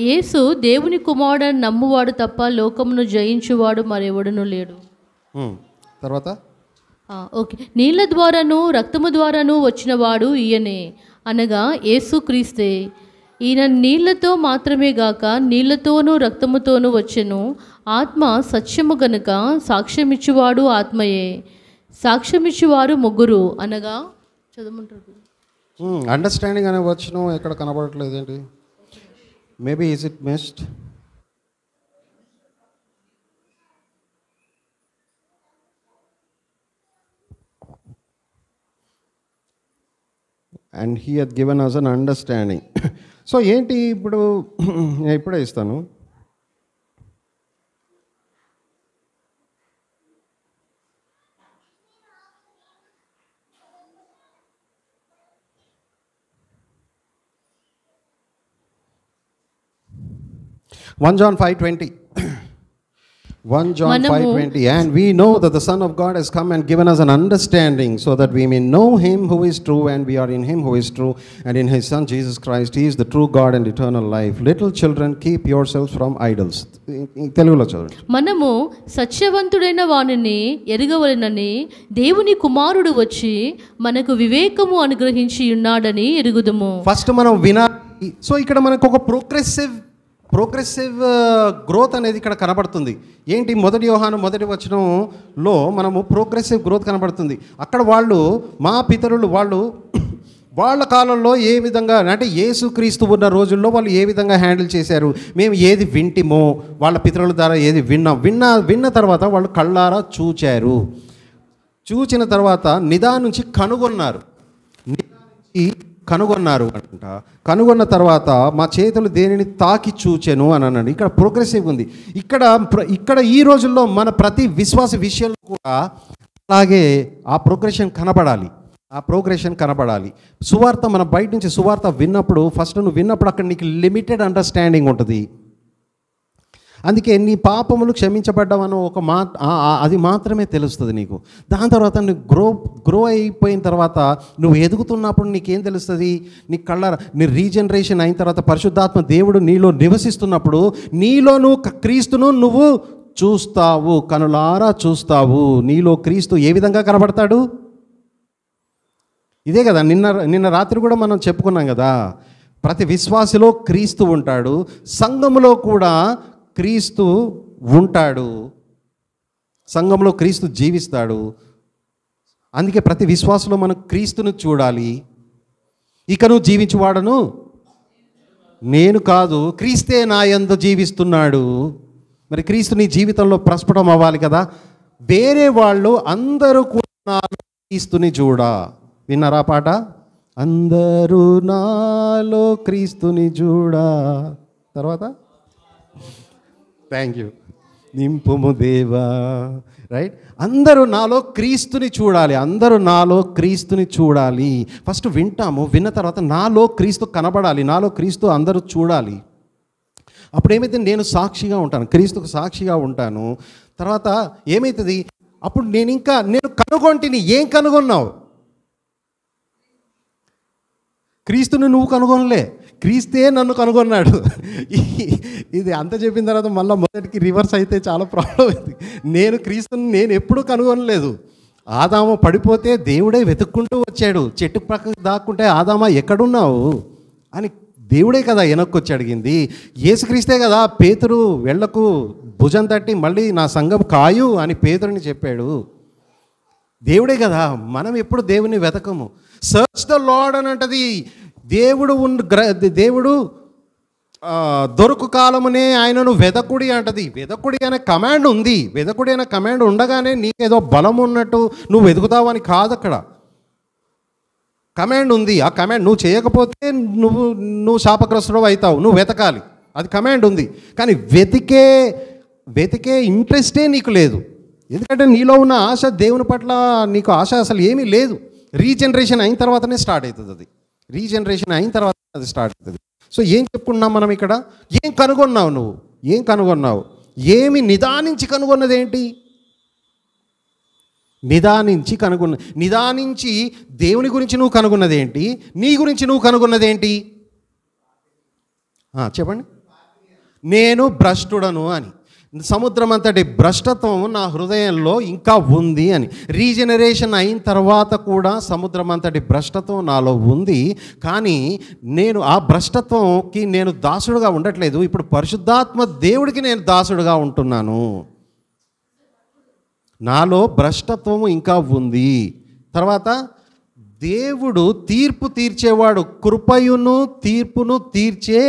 యేసు దేవుని కుమారుడని నమ్మువాడు తప్ప లోకమును జయించువాడు మరెవడును లేడు. తర్వాత ఓకే. నీళ్ళ ద్వారాను రక్తము ద్వారాను వచ్చినవాడు ఈయనే, అనగా యేసు క్రీస్తే. ఈయన నీళ్లతో మాత్రమే గాక నీళ్లతోనూ రక్తముతోనూ వచ్చెను. ఆత్మ సత్యము గనుక సాక్ష్యమిచ్చువాడు ఆత్మయే. సాక్ష్యమిచ్చువారు ముగ్గురు, అనగా చదవమంటారు. అండర్స్టాండింగ్ అనే వచనం ఎక్కడ కనబడట్లేదు ఏంటి? Maybe is it missed? And he had given us an understanding. So ఏంటి ఇప్పుడు? నేను ఇప్పుడే ఇస్తాను. One John 5:20. 1 John 5:20. And we know that the Son of God has come and given us an understanding so that we may know him who is true, and we are in him who is true, and in his Son Jesus Christ. He is the true God and eternal life. Little children, keep yourselves from idols. తెలుగులో చదవండి. మనము సత్యవంతుడైన వానిని ఎరుగవలెనని దేవుని కుమారుడు వచ్చి మనకు వివేకము అనుగ్రహించి ఉన్నాడని ఎరుగుదుము. ఫస్ట్ మనం వినాలి. సో ఇక్కడ మనకు ఒక ప్రోగ్రెసివ్ గ్రోత్ అనేది ఇక్కడ కనబడుతుంది. ఏంటి? 1 యోహాను 1వ వచనంలో మనము ప్రోగ్రెసివ్ గ్రోత్ కనబడుతుంది. అక్కడ వాళ్ళు మా పితరులు వాళ్ళ కాలంలో ఏ విధంగా, అంటే యేసుక్రీస్తు ఉన్న రోజుల్లో వాళ్ళు ఏ విధంగా హ్యాండిల్ చేశారు, మేము ఏది వింటిమో వాళ్ళ పితరుల ద్వారా ఏది విన్న తర్వాత వాళ్ళు కళ్ళారా చూచిన తర్వాత నిదానించి కనుగొన్నారు అంట. కనుగొన్న తర్వాత మా చేతులు దేనిని తాకి చూచెను అని అన్నాడు. ఇక్కడ ప్రోగ్రెసివ్ ఉంది. ఇక్కడ ఈ రోజుల్లో మన ప్రతి విశ్వాస విషయంలో కూడా అలాగే ఆ ప్రోగ్రెషన్ కనబడాలి. సువార్త, మన బయట నుంచి సువార్త విన్నప్పుడు, ఫస్ట్ నువ్వు విన్నప్పుడు అక్కడ నీకు లిమిటెడ్ అండర్స్టాండింగ్ ఉంటుంది. అందుకే నీ పాపములు క్షమించబడ్డావని ఒక అది మాత్రమే తెలుస్తుంది నీకు. దాని తర్వాత నువ్వు గ్రో అయిపోయిన తర్వాత నువ్వు ఎదుగుతున్నప్పుడు నీకేం తెలుస్తుంది? నీ నీ రీజనరేషన్ అయిన తర్వాత పరిశుద్ధాత్మ దేవుడు నీలో నివసిస్తున్నప్పుడు నీలో నువ్వు క్రీస్తును నువ్వు చూస్తావు, కనులారా చూస్తావు. నీలో క్రీస్తు ఏ విధంగా కనబడతాడు? ఇదే కదా నిన్న రాత్రి కూడా మనం చెప్పుకున్నాం కదా. ప్రతి విశ్వాసిలో క్రీస్తు ఉంటాడు, సంఘములో కూడా క్రీస్తు ఉంటాడు, సంఘంలో క్రీస్తు జీవిస్తాడు. అందుకే ప్రతి విశ్వాసంలో మనం క్రీస్తును చూడాలి. ఇక నువ్వు జీవించువాడను నేను కాదు, క్రీస్తే నా యందు జీవిస్తున్నాడు. మరి క్రీస్తు నీ జీవితంలో ప్రస్ఫుటం అవ్వాలి కదా. వేరే వాళ్ళు అందరూ కూడా క్రీస్తుని చూడా. విన్నారా పాట? అందరూ నాలో క్రీస్తుని చూడా. తర్వాత థ్యాంక్ యూ, నింపుము దేవా. రైట్? అందరూ నాలో క్రీస్తుని చూడాలి. ఫస్ట్ వింటాము, విన్న తర్వాత నాలో క్రీస్తు కనబడాలి, నాలో క్రీస్తు అందరూ చూడాలి. అప్పుడు ఏమైతే నేను సాక్షిగా ఉంటాను, క్రీస్తుకు సాక్షిగా ఉంటాను. తర్వాత ఏమవుతుంది? అప్పుడు నేను కనుగొంటిని. ఏం కనుగొన్నావు? క్రీస్తుని నువ్వు కనుగొనలే, క్రీస్తే నన్ను కనుగొన్నాడు. ఇది అంత చెప్పిన తర్వాత మళ్ళీ మొదటికి రివర్స్ అయితే చాలా ప్రాబ్లం అయింది. నేను క్రీస్తుని ఎప్పుడూ కనుగొనలేదు. ఆదాము పడిపోతే దేవుడే వెతుక్కుంటూ వచ్చాడు. చెట్టు పక్కకు దాక్కుంటే ఆదామా ఎక్కడున్నావు అని దేవుడే కదా వెనక్కి వచ్చి అడిగింది. యేసుక్రీస్తే కదా పేతురు వెళ్ళకు భుజం తట్టి మళ్ళీ నా సంఘం కాయు అని పేతురుని చెప్పాడు. దేవుడే కదా. మనం ఎప్పుడు దేవుని వెతకము. సర్చ్ ద లార్డ్ అని అంటది. దేవుడు దొరుకు కాలమునే ఆయనను వెదకుడి అంటది. వెదకుడి అనే కమాండ్ ఉంది. వెదకుడి అనే కమాండ్ ఉండగానే నీకేదో బలం ఉన్నట్టు నువ్వు వెతుకుతావని కాదు. అక్కడ కమాండ్ ఉంది. ఆ కమాండ్ నువ్వు చేయకపోతే నువ్వు శాపగ్రస్తుడు అవుతావు. నువ్వు వెతకాలి, అది కమాండ్ ఉంది. కానీ వెతికే ఇంట్రెస్టే నీకు లేదు. ఎందుకంటే నీలో ఉన్న ఆశ, దేవుని పట్ల నీకు ఆశ అసలు ఏమీ లేదు. రీజనరేషన్ అయిన తర్వాతనే స్టార్ట్ అవుతుంది. అది రీజనరేషన్ అయిన తర్వాత అది స్టార్ట్ అవుతుంది. సో ఏం చెప్పుకున్నాం మనం ఇక్కడ? ఏం కనుగొన్నావు నువ్వు? ఏం కనుగొన్నావు? ఏమి నిదానించి కనుగొన్నదేంటి? నిదానించి దేవుని గురించి నువ్వు కనుగొన్నదేంటి? నీ గురించి నువ్వు కనుగొన్నదేంటి? చెప్పండి. నేను భ్రష్టుడను అని. సముద్రం అంతటి భ్రష్టత్వం నా హృదయంలో ఇంకా ఉంది అని. రీజనరేషన్ అయిన తర్వాత కూడా సముద్రం అంతటి భ్రష్టత్వం నాలో ఉంది. కానీ నేను ఆ భ్రష్టత్వంకి నేను దాసుడుగా ఉండట్లేదు. ఇప్పుడు పరిశుద్ధాత్మ దేవుడికి నేను దాసుడుగా ఉంటున్నాను. నాలో భ్రష్టత్వము ఇంకా ఉంది. తర్వాత దేవుడు తీర్పు తీర్చేవాడు, కృపయును తీర్పును తీర్చే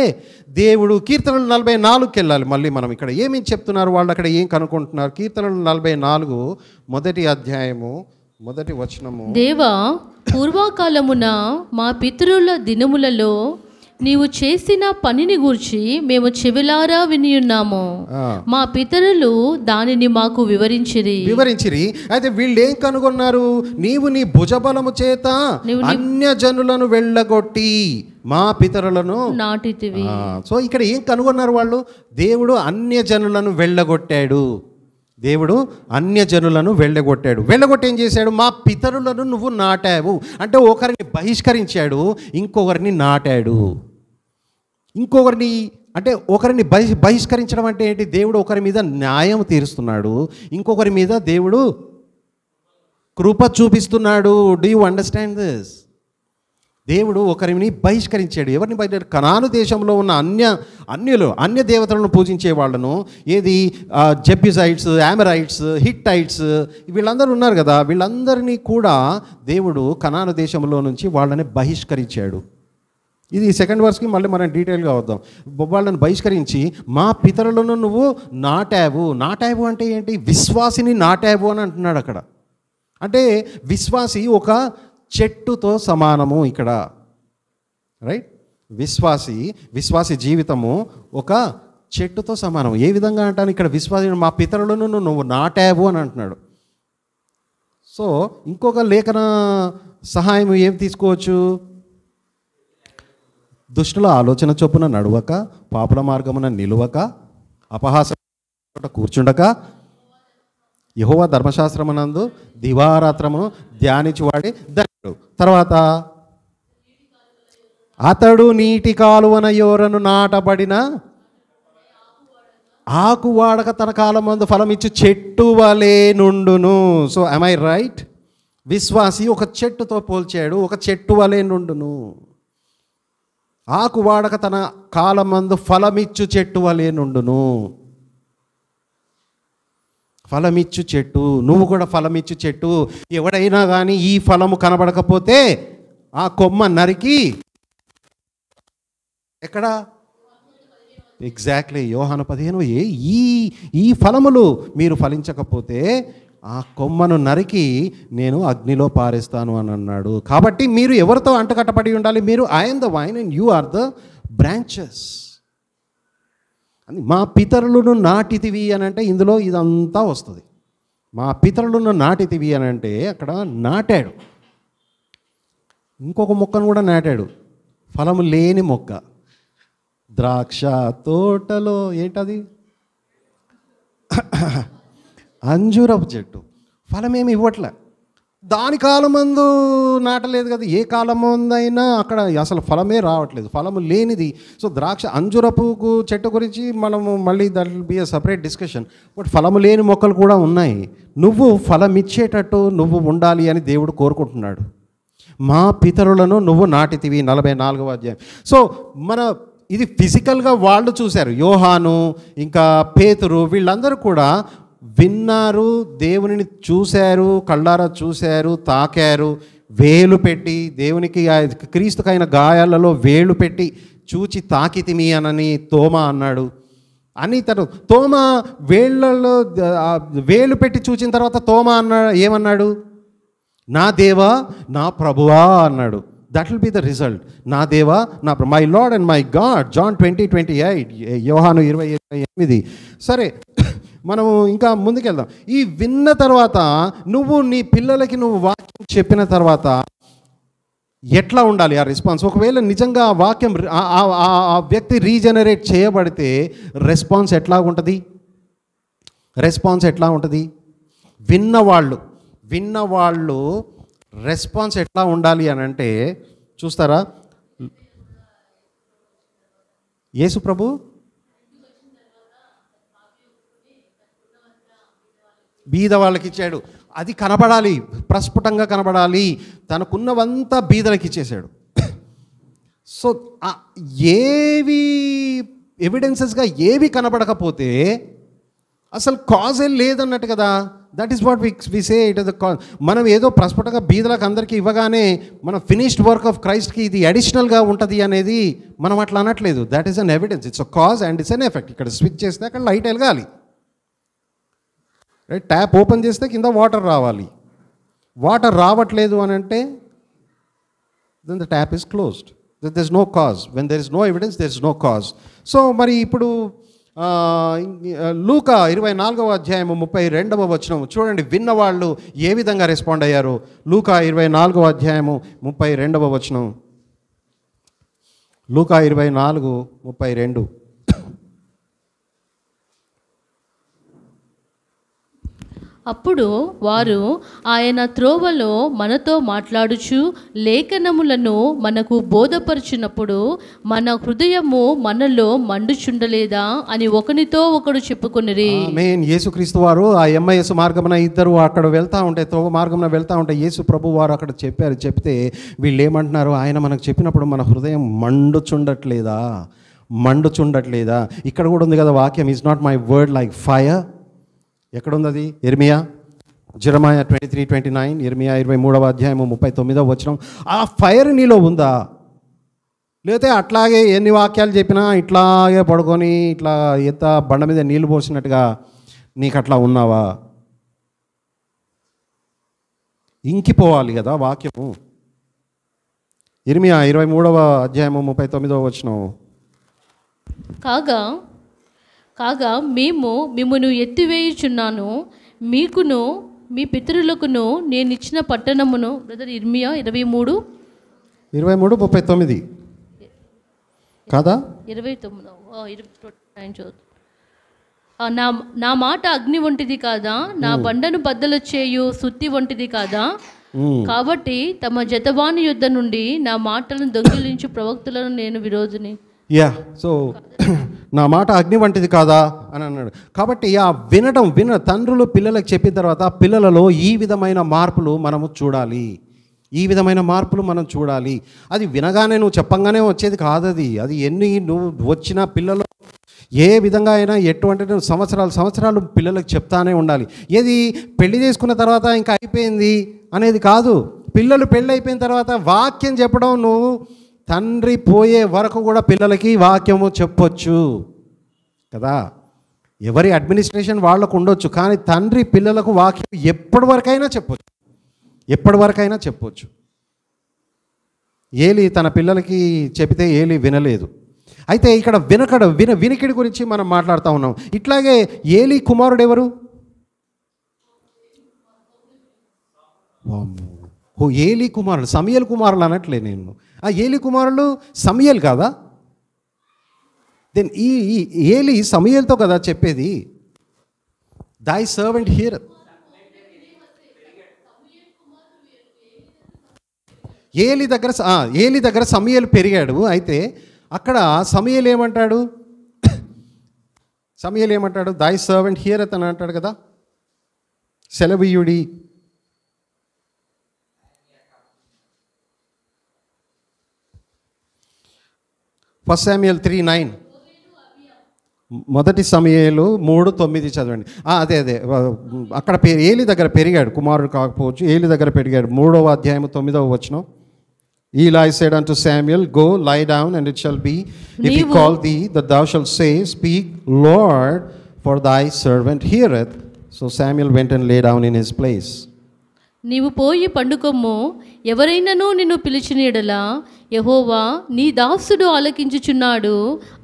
దేవుడు. కీర్తనలు 44కి వెళ్ళాలి. మళ్ళీ మనం ఇక్కడ ఏమి చెప్తున్నారు, వాళ్ళు అక్కడ ఏం కనుక్కుంటున్నారు. కీర్తనలు 44 మొదటి అధ్యాయము 1వ వచనము. దేవా, పూర్వకాలమున మా పితరుల దినములలో నీవు చేసిన పనిని గూర్చి మేము చెవిలారా వినియున్నాము. మా పితరులు దానిని మాకు వివరించిరి. అయితే వీళ్ళు ఏం కనుగొన్నారు? నీవు నీ భుజబలము చేత అన్యజనులను వెళ్ళగొట్టి మా పితరులను నాటితివి. సో ఇక్కడ ఏం కనుగొన్నారు వాళ్ళు? దేవుడు అన్యజనులను వెళ్ళగొట్టాడు. దేవుడు అన్యజనులను వెళ్ళగొట్టి ఏం చేశాడు? మా పితరులను నువ్వు నాటావు అంటే ఒకరిని బహిష్కరించాడు, ఇంకొకరిని నాటాడు. ఒకరిని బహిష్కరించడం అంటే ఏంటి? దేవుడు ఒకరి మీద న్యాయం తీరుస్తున్నాడు, ఇంకొకరి మీద దేవుడు కృప చూపిస్తున్నాడు. Do you understand this? దేవుడు ఒకరిని బహిష్కరించాడు. ఎవరిని బహిష్కరించాడు? కనాను దేశంలో ఉన్న అన్య దేవతలను పూజించే వాళ్ళను, ఏది జెబ్యూసైట్స్, యామరైట్స్, హిట్టైట్స్, వీళ్ళందరూ ఉన్నారు కదా, వీళ్ళందరినీ కూడా దేవుడు కనాను దేశంలో నుంచి వాళ్ళని బహిష్కరించాడు. ఇది 2nd వర్స్కి మళ్ళీ మనం డీటెయిల్గా వద్దాం. వాళ్ళని బహిష్కరించి మా పితరులను నువ్వు నాటావు అంటే ఏంటి? విశ్వాసిని నాటావు అని అంటున్నాడు అక్కడ. అంటే విశ్వాసి ఒక చెట్టుతో సమానము ఇక్కడ, రైట్? విశ్వాసి జీవితము ఒక చెట్టుతో సమానం. ఏ విధంగా అంటాను ఇక్కడ? విశ్వాసి మా పితరులను నువ్వు నాటావు అని అంటున్నాడు. సో ఇంకొక లేఖన సహాయం ఏం తీసుకోవచ్చు? దుష్టుల ఆలోచన చొప్పున నడువక, పాపుల మార్గమున నిలువక, అపహాస కూర్చుండక, యెహోవా ధర్మశాస్త్రమునందు దివారాత్రమును ధ్యానించువాడే ధన్యుడు. తర్వాత అతడు నీటి కాలువన యోరను నాటబడిన ఆకు వాడక తన కాలమందు ఫలమిచ్చు చెట్టు వలె నుండును. So am I right? విశ్వాసి ఒక చెట్టుతో పోల్చాడు, ఒక చెట్టు వలె నుండును. ఆకు వాడక తన కాలమందు ఫలమిచ్చు చెట్టు వలె నుండును. ఫలమిచ్చు చెట్టు, నువ్వు కూడా ఫలమిచ్చు చెట్టు. ఎవడైనా కానీ ఈ ఫలము కనబడకపోతే ఆ కొమ్మ నరికి ఎక్కడ? ఎగ్జాక్ట్లీ యోహాను 15 ఈ ఫలములు మీరు ఫలించకపోతే ఆ కొమ్మను నరికి నేను అగ్నిలో పారేస్తాను అని అన్నాడు. కాబట్టి మీరు ఎవరితో అంటకట్టబడి ఉండాలి? మీరు I am the vine and you are the branches. మా పితరులను నాటితివి అని అంటే ఇందులో ఇదంతా వస్తుంది. మా పితరులను నాటితివి అని అంటే అక్కడ నాటాడు. ఇంకొక మొక్కను కూడా నాటాడు, ఫలము లేని మొక్క. ద్రాక్ష తోటలో ఏంటది? అంజూరపు చెట్టు. ఫలమేమి ఇవ్వట్లే. దాని కాలమందు నాటలేదు కదా, ఏ కాలమందైనా అక్కడ అసలు ఫలమే రావట్లేదు, ఫలము లేనిది. సో అంజూరపు చెట్టు గురించి మనము మళ్ళీ that will B a separate discussion. But ఫలము లేని మొక్కలు కూడా ఉన్నాయి. నువ్వు ఫలం ఇచ్చేటట్టు నువ్వు ఉండాలి అని దేవుడు కోరుకుంటున్నాడు. మా పితరులను నువ్వు నాటితివి 44వ అధ్యాయం. సో ఇది ఫిజికల్గా వాళ్ళు చూశారు. యోహాను ఇంకా పేతురు వీళ్ళందరూ కూడా విన్నారు, దేవునిని చూశారు, కళ్ళారా చూశారు, తాకారు, వేలు పెట్టి దేవునికి క్రీస్తుకైన గాయాలలో వేలు పెట్టి చూచి తాకితిమి అనని తోమా అన్నాడు. అని తోమా వేళ్ళలో వేలు పెట్టి చూచిన తర్వాత తోమా ఏమన్నాడు? నా దేవా నా ప్రభువా అన్నాడు. That will be the result. నా దేవా నా my lord and my God. John 20:28, యోహాను 20:28. సరే, మనము ఇంకా ముందుకెళ్దాం. ఈ విన్న తర్వాత నువ్వు నీ పిల్లలకి నువ్వు వాక్యం చెప్పిన తర్వాత ఎట్లా ఉండాలి ఆ రెస్పాన్స్? ఒకవేళ నిజంగా ఆ వాక్యం ఆ వ్యక్తి రీజనరేట్ చేయబడితే రెస్పాన్స్ ఎట్లా ఉంటుంది? విన్నవాళ్ళు రెస్పాన్స్ ఎట్లా ఉండాలి అని అంటే చూస్తారా? యేసు ప్రభు బీద వాళ్ళకి ఇచ్చాడు. అది కనబడాలి, ప్రస్ఫుటంగా కనబడాలి. తనకున్నవంతా బీదలకి ఇచ్చేశాడు. సో ఏవి ఎవిడెన్సెస్గా ఏవి కనబడకపోతే అసలు కాజే లేదన్నట్టు కదా. That is what we say it is the cause. మనం ఏదో ప్రస్ఫుటంగా బీదలకు అందరికీ ఇవ్వగానే మన ఫినిష్డ్ వర్క్ ఆఫ్ క్రైస్ట్కి ఇది అడిషనల్గా ఉంటుంది అనేది మనం అట్లా అనట్లేదు. That is an evidence. It's a cause and it's an effect. ఇక్కడ స్విచ్ చేస్తే అక్కడ లైట్ వెలగాలి, రైట్? ట్యాప్ ఓపెన్ చేస్తే కింద వాటర్ రావాలి. వాటర్ రావట్లేదు అని అంటే then the tap is closed. There is no cause. When there is no evidence there is no cause. So మరి ఇప్పుడు లూకా 24వ అధ్యాయము 32వ వచనం చూడండి, విన్నవాళ్ళు ఏ విధంగా రెస్పాండ్ అయ్యారు. లూకా 24వ అధ్యాయము 32వ వచనం. లూకా 24:32. అప్పుడు వారు ఆయన త్రోవలో మనతో మాట్లాడుచు లేఖనములను మనకు బోధపరచినప్పుడు మన హృదయము మనలో మండుచుండలేదా అని ఒకనితో ఒకడు చెప్పుకొనిరి. ఆమేన్. యేసుక్రీస్తు వారు ఆ ఎంఐఎస్ మార్గమున ఇద్దరు అక్కడ వెళ్తూ ఉంటే, త్రోవ మార్గమున వెళ్తూ ఉంటే యేసు ప్రభు వారు అక్కడ చెప్పారు. చెప్తే వీళ్ళు ఏమంటున్నారు, ఆయన మనకు చెప్పినప్పుడు మన హృదయం మండుచుండట్లేదా, మండుచుండట్లేదా. ఇక్కడ కూడా ఉంది కదా వాక్యం, is not my word like fire. ఎక్కడుంది అది? ఇర్మియా, జెరమాయా 23:29, ఇర్మియా 23వ అధ్యాయము 39వ వచనం. ఆ ఫైర్ నీలో ఉందా? లేకపోతే అట్లాగే ఎన్ని వాక్యాలు చెప్పినా ఇట్లాగే పడుకొని ఇట్లా ఎంత బండ మీద నీళ్లు పోసినట్టుగా నీకు అట్లా ఉన్నావా? ఇంకిపోవాలి కదా వాక్యము. ఇర్మియా 23వ అధ్యాయము 39వ వచనం. కాగా మేము మిమ్మును ఎత్తివేయుచున్నాను, మీకును మీ పితరులకును నేను ఇచ్చిన పట్టణమును. బ్రదర్ ఇర్మియా 23:39 కాదా? 29 నా మాట అగ్ని వంటిది కాదా, నా బండను బద్దలు చేయు సుత్తి వంటిది కాదా. కాబట్టి తమ జతవాని యుద్ధ నుండి నా మాటలను దొంగిలించు ప్రవక్తలను నేను విరోధిని. సో నా మాట అగ్ని వంటిది కాదా అని అన్నాడు. కాబట్టి ఆ తండ్రులు పిల్లలకు చెప్పిన తర్వాత పిల్లలలో ఈ విధమైన మార్పులు మనము చూడాలి. ఈ విధమైన మార్పులు మనం చూడాలి. అది వినగానే నువ్వు చెప్పంగానే వచ్చేది కాదు. అది ఎన్ని నువ్వు వచ్చిన పిల్లలు ఏ విధంగా అయినా ఎటువంటి సంవత్సరాలు పిల్లలకు చెప్తానే ఉండాలి. ఏది పెళ్లి చేసుకున్న తర్వాత ఇంకా అయిపోయింది అనేది కాదు. పిల్లలు పెళ్ళి అయిపోయిన తర్వాత వాక్యం చెప్పడం, నువ్వు తండ్రి పోయే వరకు కూడా పిల్లలకి వాక్యము చెప్పొచ్చు కదా. ఎవరి అడ్మినిస్ట్రేషన్ వాళ్ళకు ఉండొచ్చు, కానీ తండ్రి పిల్లలకు వాక్యం ఎప్పటి వరకైనా చెప్పొచ్చు. ఏలి తన పిల్లలకి చెబితే ఏలి వినలేదు. అయితే ఇక్కడ వినికిడి గురించి మనం మాట్లాడుతూ ఉన్నాం. ఇట్లాగే ఏలి కుమారుడు ఎవరు? ఏలి కుమారుడు సమయల్ కుమారులు అనట్లే నేను. ఆ ఏలి కుమారులు సమయల్ కాదా? దెన్ ఈ ఏలి సమయల్తో కదా చెప్పేది, దై సర్వెంట్ హియర్. ఏలి దగ్గర సమయలు పెరిగాడు. అయితే అక్కడ సమయలు ఏమంటాడు? దై సర్వెంట్ హియర్ అని అంటాడు కదా, సెలవీయుడి. ఫస్ట్ శామ్యూయల్ 3:9, మొదటి సమూయేలు 3:9 చదవండి. అదే అక్కడ ఏలి దగ్గర పెరిగాడు, కుమారుడు కాకపోవచ్చు, ఏలి దగ్గర పెరిగాడు. 3వ అధ్యాయం 9వ వచనం. Eli said unto Samuel, Go, lie down, and it shall be, if he call thee, that thou shalt say, Speak, Lord, for thy servant heareth. So Samuel went and lay down in his place. నీవు పోయి పండుకొమ్ము, ఎవరైనాను నిన్ను పిలిచిన యెడల యెహోవా నీ దాసుడు ఆలకించుచున్నాడు,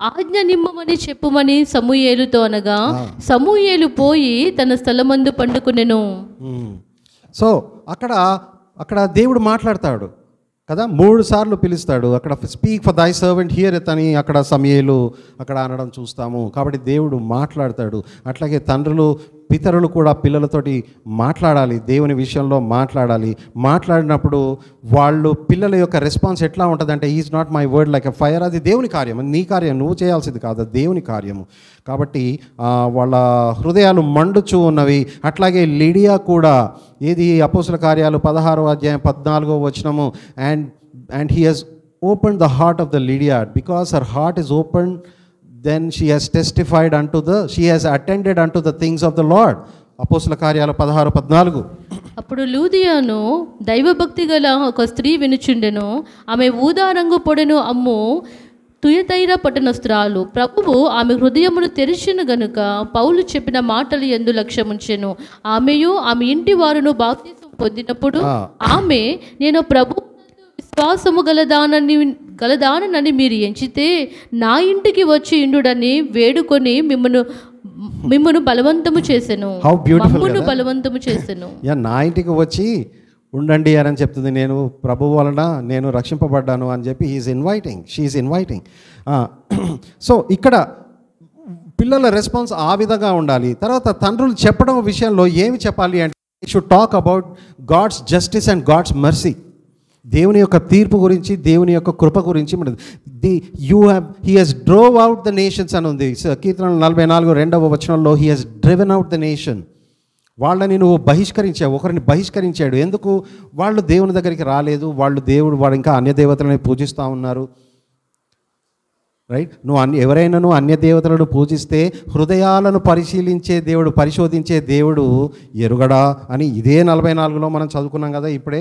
ఆజ్ఞ నిమ్మమని చెప్పుమని సమూయేలుతో అనగా సమూయేలు పోయి తన స్థలమందు పండుకొనెను. సో అక్కడ దేవుడు మాట్లాడతాడు కదా, 3 సార్లు పిలుస్తాడు. అక్కడ స్పీక్ ఫర్ దై సర్వెంట్ హియర్ అని అక్కడ సమూయేలు అక్కడ అనడం చూస్తాము. కాబట్టి దేవుడు మాట్లాడతాడు. అట్లాగే తండ్రులు పితరులు కూడా పిల్లలతోటి మాట్లాడాలి, దేవుని విషయంలో మాట్లాడాలి. మాట్లాడినప్పుడు వాళ్ళు పిల్లల యొక్క రెస్పాన్స్ ఎట్లా ఉంటుందంటే, is not my word like a fire, అది దేవుని కార్యం, నీ కార్యం, నువ్వు చేయాల్సింది కాదు, అది దేవుని కార్యము. కాబట్టి వాళ్ళ హృదయాలు మండుచూ ఉన్నవి. అట్లాగే లిడియా కూడా, ఏది అపోస్తుల కార్యాలు 16వ అధ్యాయం 14వ వచనము, and he has opened the heart of the Lydia. Because her heart is opened, then she has testified she has attended unto the things of the Lord. అపోస్తుల కార్యాలు 16:14. అప్పుడు లూదియాను దైవభక్తి గల ఒక స్త్రీ వినుచుండెను. ఆమె ఊదా రంగు పొడెను అమ్ము తుయతైర పట్టణస్తురాలు. ప్రభువు ఆమె హృదయమును తెరిచిన గనుక పౌలు చెప్పిన మాటలు యందు లక్ష్యముంచెను. ఆమెయు ఆమె ఇంటి వారును బాప్తిసం పొందినప్పుడు ఆమె, నేను ప్రభు విశ్వాసము గలదానని మీరు ఎంచితే నా ఇంటికి వచ్చి ఇండుడని వేడుకొని మిమ్మను బలవంతము చేసెను. మమ్మును బలవంతము చేసెను. నా ఇంటికి వచ్చి ఉండండి అని చెప్తుంది. నేను ప్రభు వలన నేను రక్షింపబడ్డాను అని చెప్పి షీఈస్ ఇన్వైటింగ్. సో ఇక్కడ పిల్లల రెస్పాన్స్ ఆ విధంగా ఉండాలి. తర్వాత తండ్రులు చెప్పడం విషయంలో ఏమి చెప్పాలి అంటే, should talk about God's justice and God's mercy. దేవుని యొక్క తీర్పు గురించి, దేవుని యొక్క కృప గురించి. He has drove out the nations అని ఉంది కీర్తన 44:2వ వచనంలో. He has driven out the nation. వాళ్ళని నువ్వు బహిష్కరించావు, ఒకరిని బహిష్కరించాడు. ఎందుకు? వాళ్ళు దేవుని దగ్గరికి రాలేదు, వాడు ఇంకా అన్య దేవతలని పూజిస్తూ ఉన్నారు. రైట్? ఎవరైనా అన్య దేవతలను పూజిస్తే హృదయాలను పరిశీలించే దేవుడు, పరిశోధించే దేవుడు ఎరుగడా అని ఇదే 44లో మనం చదువుకున్నాం కదా ఇప్పుడే.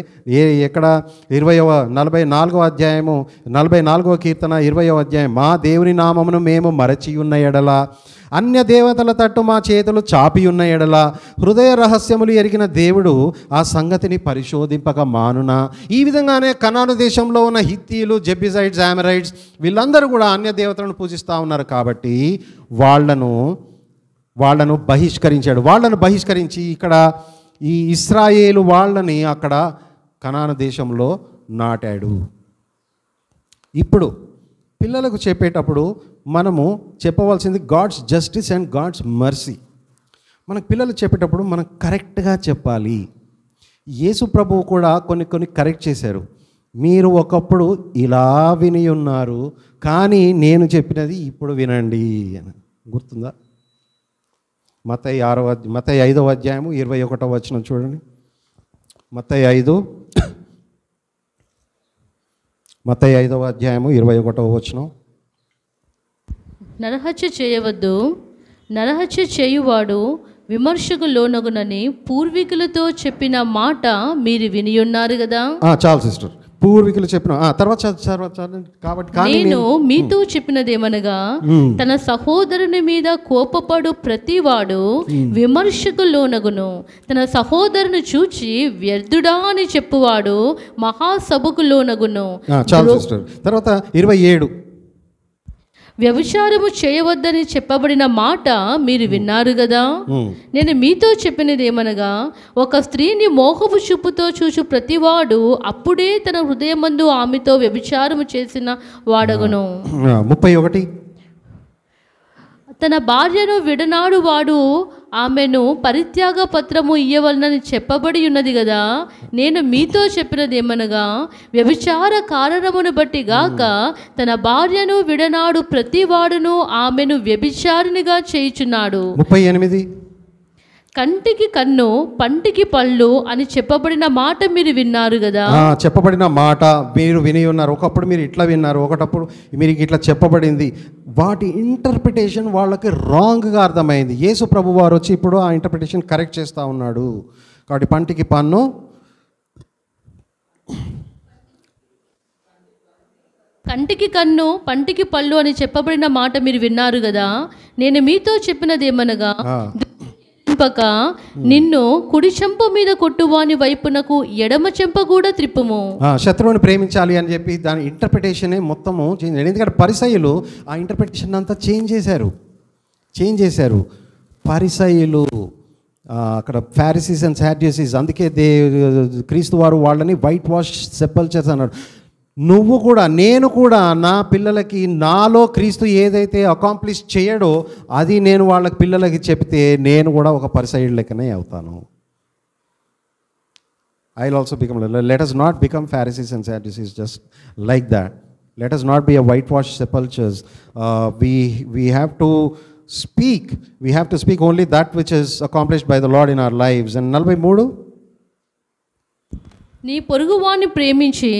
ఎక్కడ 44వ అధ్యాయము 44వ కీర్తన 20వ అధ్యాయం. మా దేవుని నామమును మేము మరచి ఉన్న ఎడల, అన్య దేవతల తట్టు మా చేతులు చాపి ఉన్న ఎడల, హృదయ రహస్యములు ఎరిగిన దేవుడు ఆ సంగతిని పరిశోధింపక మానునా. ఈ విధంగానే కనాను దేశంలో ఉన్న హిత్తీలు, జెబిజైట్స్, ఆమరైట్స్ వీళ్ళందరూ కూడా అన్య దేవతలను పూజిస్తూ ఉన్నారు. కాబట్టి వాళ్ళను బహిష్కరించాడు. వాళ్ళను బహిష్కరించి ఇక్కడ ఈ ఇశ్రాయేలు వాళ్ళని అక్కడ కనాను దేశంలో నాటాడు. ఇప్పుడు పిల్లలకు చెప్పేటప్పుడు మనము చెప్పవలసింది God's justice and God's mercy. మనకు పిల్లలు చెప్పేటప్పుడు మనం కరెక్ట్గా చెప్పాలి. యేసు ప్రభువు కూడా కొన్ని కరెక్ట్ చేశారు. మీరు ఒకప్పుడు ఇలా విని ఉన్నారు, కానీ నేను చెప్పినది ఇప్పుడు వినండి అని. గుర్తుందా? మత్తయి 5వ అధ్యాయము 21వ వచనం చూడండి. మత్తయి 5వ అధ్యాయము 21వ వచనం. నరహత్య చేయవద్దు, నరహత్య చేయువాడు విమర్శకు లోనగునని పూర్వీకులతో చెప్పిన మాట మీరు వినియున్నారు కదా. చాలు సిస్టర్, పూర్వీకులు చెప్పిన తర్వాత కాబట్టి నేను మీతో చెప్పినదేమనగా, తన సహోదరుని మీద కోపపడు ప్రతివాడు విమర్శకు లోనగును. తన సహోదరుని చూచి వ్యర్థుడా అని చెప్పువాడు మహాసభకు లోనగును. చాలు సిస్టర్. తర్వాత 27, వ్యభిచారము చేయవద్దని చెప్పబడిన మాట మీరు విన్నారు కదా. నేను మీతో చెప్పినది ఏమనగా, ఒక స్త్రీని మోహపు చూపుతో చూచు ప్రతివాడు అప్పుడే తన హృదయమందు ఆమెతో వ్యభిచారము చేసిన వాడగును. 31, తన భార్యను విడనాడు వాడు ఆమెను పరిత్యాగ పత్రము ఇయ్యవలనని చెప్పబడి ఉన్నది కదా. నేను మీతో చెప్పినది ఏమనగా, వ్యభిచార కారణమును బట్టి గాక తన భార్యను విడనాడు ప్రతివాడును ఆమెను వ్యభిచారినిగా చేయుచున్నాడు. 38, కంటికి కన్ను పంటికి పళ్ళు అని చెప్పబడిన మాట మీరు విన్నారు కదా. చెప్పబడిన మాట మీరు విని ఉన్నారు. ఒకప్పుడు మీరు ఇట్లా విన్నారు, ఒకటప్పుడు మీరు ఇట్లా చెప్పబడింది. వాటి ఇంటర్ప్రిటేషన్ వాళ్ళకి రాంగ్గా అర్థమైంది. యేసు ప్రభు వారు వచ్చి ఇప్పుడు ఆ ఇంటర్ప్రిటేషన్ కరెక్ట్ చేస్తూ ఉన్నాడు. కాబట్టి పంటికి పన్ను, కంటికి కన్ను పంటికి పళ్ళు అని చెప్పబడిన మాట మీరు విన్నారు కదా. నేను మీతో చెప్పినది ఏమనగా, నిన్ను కుడి చెంప మీద కొట్టువాని వైపునకు ఎడమ చెంప కూడా త్రిప్పుము. శత్రువుని ప్రేమించాలి అని చెప్పి దాని ఇంటర్ప్రిటేషనే మొత్తము చేంజ్. ఎందుకంటే పరిసయ్యులు ఆ ఇంటర్ప్రిటేషన్ అంతా చేంజ్ చేశారు. పరిసయ్యులు అక్కడ ఫారిసీస్ అండ్ సాడ్యూసీస్, అందుకే క్రీస్తు వారు వాళ్ళని వైట్ వాష్ సెపల్చర్స్ అన్నారు. నువ్వు కూడా, నేను కూడా నా పిల్లలకి నాలో క్రీస్తు ఏదైతే అకాంప్లిష్ చేయడో అది నేను వాళ్ళకి పిల్లలకి చెప్తే నేను కూడా ఒక పరిసైడ్ లెక్కనే అవుతాను. I will also become. Let us not become Pharisees and Sadducees just like that. Let us not be a whitewashed sepulchres. We have to speak. We have to speak only that which is accomplished by the Lord in our lives. And 43, నీ పొరుగువాని ప్రేమించి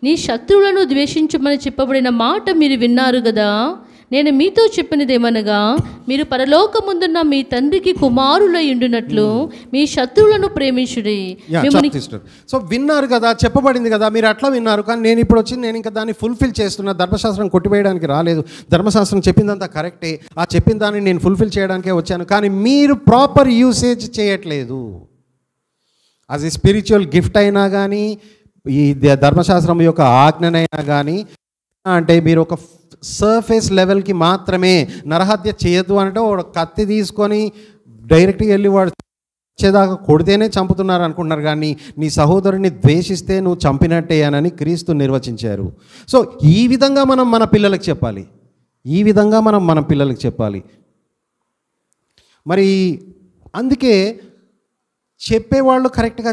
నీ శత్రువులను ద్వేషించమని చెప్పబడిన మాట మీరు విన్నారు కదా. నేను మీతో చెప్పినదేమనగా, మీరు పరలోకముందున్న మీ తండ్రికి కుమారులై ఉండునట్లు మీ శత్రువులను ప్రేమించుడి. సో విన్నారు కదా, చెప్పబడింది కదా, మీరు అట్లా విన్నారు. కానీ నేను ఇప్పుడు వచ్చి నేను ఇంకా దాన్ని ఫుల్ఫిల్ చేస్తున్నా. ధర్మశాస్త్రం కొట్టివేయడానికి రాలేదు. ధర్మశాస్త్రం చెప్పిందంతా కరెక్టే. ఆ చెప్పిన దాన్ని నేను ఫుల్ఫిల్ చేయడానికే వచ్చాను. కానీ మీరు ప్రాపర్ యూసేజ్ చేయట్లేదు. అది స్పిరిచువల్ గిఫ్ట్ అయినా కానీ, ఈ ధర్మశాస్త్రం యొక్క ఆజ్ఞనైనా కానీ, అంటే మీరు ఒక సర్ఫేస్ లెవెల్కి మాత్రమే నరహత్య చేయొద్దు అంటే ఒక కత్తి తీసుకొని డైరెక్ట్గా వెళ్ళి వాడు వచ్చేదాకా కొడితేనే చంపుతున్నారు అనుకుంటున్నారు. కానీ నీ సహోదరుని ద్వేషిస్తే నువ్వు చంపినట్టే అని క్రీస్తు నిర్వచించారు. సో ఈ విధంగా మనం మన పిల్లలకు చెప్పాలి. ఈ విధంగా మనం మన పిల్లలకు చెప్పాలి. మరి అందుకే చెప్పేవాళ్ళు కరెక్ట్గా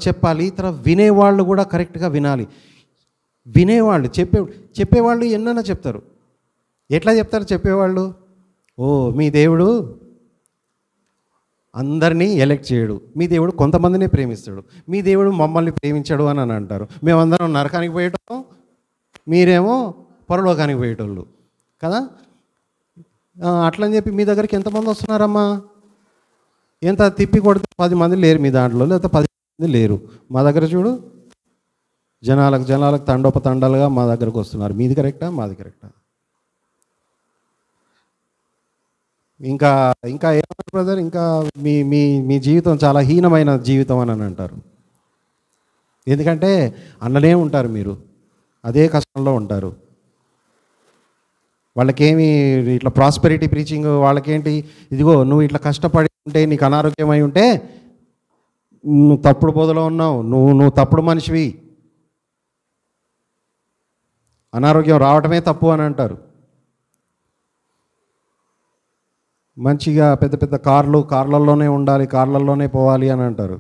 చెప్పాలి. తర్వాత వినేవాళ్ళు కూడా కరెక్ట్గా వినాలి. వినేవాళ్ళు చెప్పేవాళ్ళు ఎన్నైనా చెప్తారు. ఎట్లా చెప్తారు చెప్పేవాళ్ళు? ఓ మీ దేవుడు అందరినీ ఎలెక్ట్ చేయడు, మీ దేవుడు కొంతమందినే ప్రేమిస్తాడు, మీ దేవుడు మమ్మల్ని ప్రేమించాడు అని అంటారు. మేమందరం నరకానికి పోయేటోళ్ళం, మీరేమో పరలోకానికి పోయేటోళ్ళు కదా. అట్లని చెప్పి మీ దగ్గరికి ఎంతమంది వస్తున్నారమ్మా? ఎంత తిప్పి కొడితే 10 మంది లేరు మీ దాంట్లో, లేకపోతే 10 మంది లేరు. మా దగ్గర చూడు, జనాలకు తండోపతండాలుగా మా దగ్గరకు వస్తున్నారు. మీది కరెక్టా? మాది కరెక్టా? ఇంకా ఏమన్నారు బ్రదర్? ఇంకా మీ మీ మీ జీవితం చాలా హీనమైన జీవితం అని అంటారు. ఎందుకంటే అన్ననే ఉంటారు, మీరు అదే కష్టంలో ఉంటారు. వాళ్ళకేమి ఇట్లా ప్రాస్పెరిటీ ప్రీచింగ్, వాళ్ళకేంటి ఇదిగో నువ్వు ఇట్లా కష్టపడి ఉంటే, నీకు అనారోగ్యమై ఉంటే నువ్వు తప్పుడు బోధలో ఉన్నావు, నువ్వు తప్పుడు మనిషివి, అనారోగ్యం రావటమే తప్పు అని అంటారు. మంచిగా పెద్ద పెద్ద కార్లలోనే ఉండాలి, కార్లలోనే పోవాలి అని అంటారు.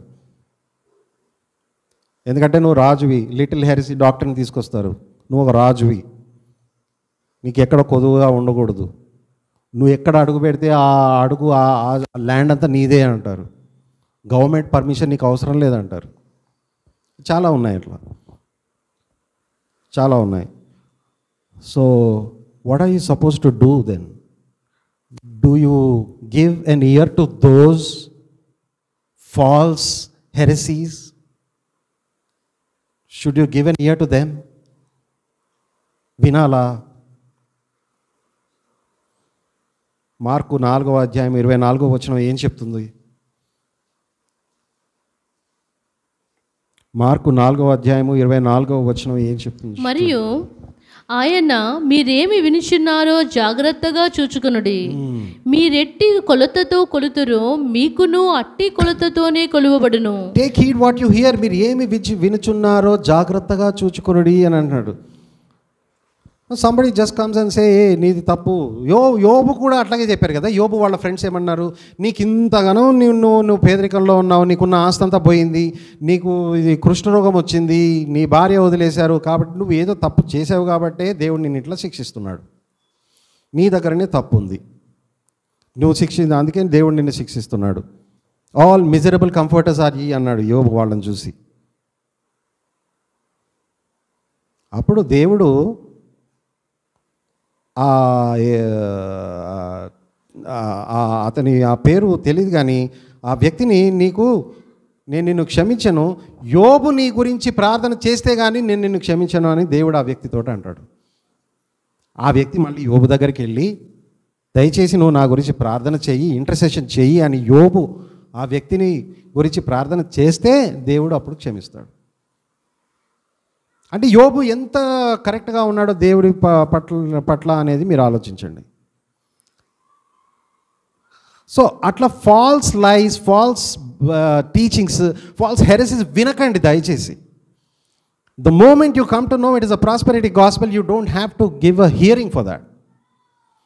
ఎందుకంటే నువ్వు రాజువి. లిటిల్ హెరిసీ డాక్టర్ని తీసుకొస్తారు, నువ్వు ఒక రాజువి, నీకు ఎక్కడ కొదువుగా ఉండకూడదు, నువ్వు ఎక్కడ అడుగు పెడితే ఆ అడుగు ఆ ల్యాండ్ అంతా నీదే అంటారు. గవర్నమెంట్ పర్మిషన్ నీకు అవసరం లేదంటారు. చాలా ఉన్నాయి, అట్లా చాలా ఉన్నాయి. So what are you suppose to do then? Do you give an ear to those false heresies? Should you give an ear to them? వినాలా? మార్కు 4వ అధ్యాయం 24వ వచనం ఏం చెప్తుంది? మార్కు 4వ అధ్యాయము 24వ వచనం ఏం చెప్తుంది? మరియు ఆయన మీరేమి వినుచున్నారో జాగ్రత్తగా చూచుకొనుడి. మీరెట్టి కొలతతో కొలుతురో మీకును అట్టి కొలతతోనే కొలువబడును. Take heed what you hear. మీరు ఏమి వినుచున్నారో జాగ్రత్తగా చూచుకొనుడి అని అంటున్నాడు. Somebody just comes and say నీది తప్పు. యోబు కూడా అట్లాగే చెప్పారు కదా. యోబు వాళ్ళ ఫ్రెండ్స్ ఏమన్నారు? నీకు ఇంతగానో నువ్వు పేదరికంలో ఉన్నావు, నీకున్న ఆస్తి అంతా పోయింది, నీకు ఇది కృష్ణరోగం వచ్చింది, నీ భార్య వదిలేశారు, కాబట్టి నువ్వు ఏదో తప్పు చేసావు కాబట్టే దేవుడు నిన్ను ఇట్లా శిక్షిస్తున్నాడు, నీ దగ్గరనే తప్పు ఉంది, నువ్వు అందుకే దేవుడు నిన్ను శిక్షిస్తున్నాడు. ఆల్ మిజరబుల్ కంఫర్టర్స్ ఆర్ ఈ అన్నాడు యోబు వాళ్ళని చూసి. అప్పుడు దేవుడు అతని ఆ పేరు తెలియదు కానీ ఆ వ్యక్తిని నేను నిన్ను క్షమించను, యోబు నీ గురించి ప్రార్థన చేస్తే కానీ నేను నిన్ను క్షమించను అని దేవుడు ఆ వ్యక్తితో అంటాడు. ఆ వ్యక్తి మళ్ళీ యోబు దగ్గరికి వెళ్ళి దయచేసి నువ్వు నా గురించి ప్రార్థన చెయ్యి, ఇంటర్సెషన్ చెయ్యి అని యోబు ఆ వ్యక్తిని గురించి ప్రార్థన చేస్తే దేవుడు అప్పుడు క్షమిస్తాడు. అంటే యోబు ఎంత కరెక్ట్గా ఉన్నాడో దేవుడి పట్ల అనేది మీరు ఆలోచించండి. సో అట్లా ఫాల్స్ లైస్, ఫాల్స్ టీచింగ్స్, ఫాల్స్ హెరెసిస్ వినకండి దయచేసి. The moment you come to know it is a prosperity gospel, you don't have to give a hearing for that.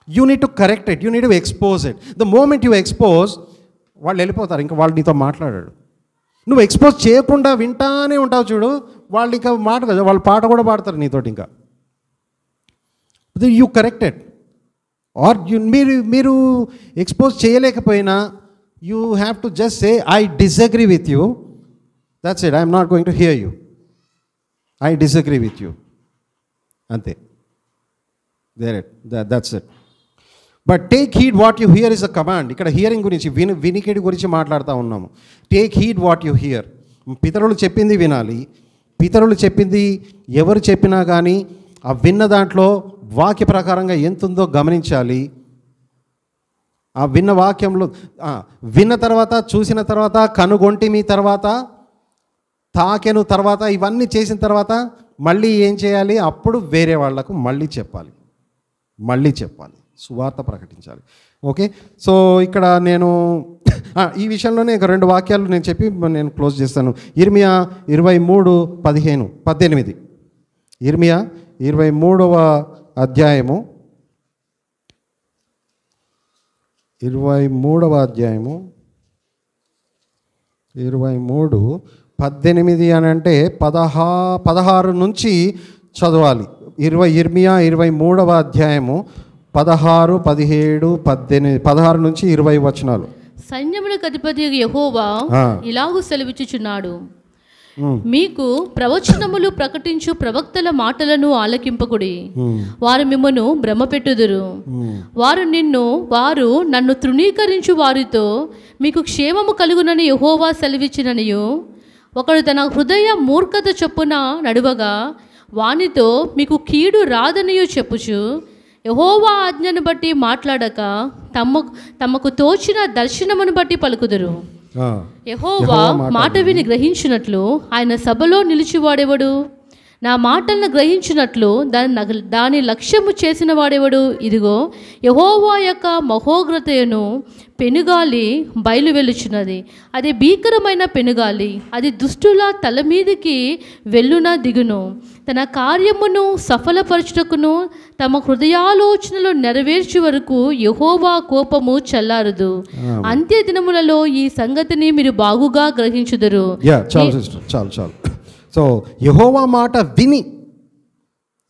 You need to correct it. You need to expose it. The moment you expose, వాళ్ళు వెళ్ళిపోతారు, ఇంకా వాళ్ళు నీతో మాట్లాడాడు. నువ్వు ఎక్స్పోజ్ చేయకుండా వింటానే ఉంటావు చూడు, వాళ్ళు ఇంకా మాట కదా, వాళ్ళు పాట కూడా పాడతారు నీతోటి. ఇంకా యూ కరెక్టెడ్ ఆర్ మీరు ఎక్స్పోజ్ చేయలేకపోయినా you have to just say I disagree with you, that's it, I'm not going to hear you, I disagree with you, అంతే. That's it. But take heed what you hear is a command. ఇక్కడ హియరింగ్ గురించి, వినికిడి గురించి మాట్లాడుతూ ఉన్నాము. Take heed what you hear. పితరులు చెప్పింది వినాలి. పితరులు చెప్పింది ఎవరు చెప్పినా కానీ ఆ విన్న దాంట్లో వాక్య ప్రకారంగా ఎంతుందో గమనించాలి. ఆ విన్న వాక్యంలో విన్న తర్వాత, చూసిన తర్వాత, కనుగొంటిమి తర్వాత, తాకెను తర్వాత, ఇవన్నీ చేసిన తర్వాత మళ్ళీ ఏం చేయాలి? అప్పుడు వేరే వాళ్లకు మళ్ళీ చెప్పాలి, సువార్త ప్రకటించాలి. ఓకే, సో ఇక్కడ నేను ఈ విషయంలోనే ఒక 2 వాక్యాలు నేను చెప్పి నేను క్లోజ్ చేస్తాను. ఇర్మియా 23:18. ఇర్మియా 23వ అధ్యాయము 23:18 అని అంటే 16 నుంచి చదవాలి. ఇర్మియా 23వ అధ్యాయము 16, 17, 18, 16 నుంచి 20 వచనాలు. సైన్యములకు అధిపతి యెహోవా ఇలాగు సెలవిచ్చుచున్నాడు, మీకు ప్రవచనములు ప్రకటించు ప్రవక్తల మాటలను ఆలకింపకుడి, వారు మిమ్మను భ్రమపెట్టుదురు. వారు నన్ను తృణీకరించు వారితో మీకు క్షేమము కలుగునని యెహోవా సెలవిచ్చిననియు, ఒకడు తన హృదయ మూర్ఖత చొప్పున నడువగా వానితో మీకు కీడు రాదనియు చెప్పుచు యెహోవా ఆజ్ఞను బట్టి మాట్లాడక తమకు తోచిన దర్శనమును బట్టి పలుకుదురు. యెహోవా మాట విని గ్రహించినట్లు ఆయన సభలో నిలిచివాడెవడు? నా మాటలను గ్రహించినట్లు దాని లక్ష్యము చేసిన వాడెవడు? ఇదిగో యెహోవా యొక్క మహోగ్రతను పెనుగాలి బయలు వెలుచున్నది. అది భీకరమైన పెనుగాలి, అది దుష్టుల తల మీదికి వెళ్ళున దిగును. తన కార్యమును సఫలపరచుటకును తమ హృదయాలోచనలు నెరవేర్చు వరకు యెహోవా కోపము చల్లారదు. అంత్య దినములలో ఈ సంగతిని మీరు బాగుగా గ్రహించుదురు. చాలు. సో యెహోవా మాట విని,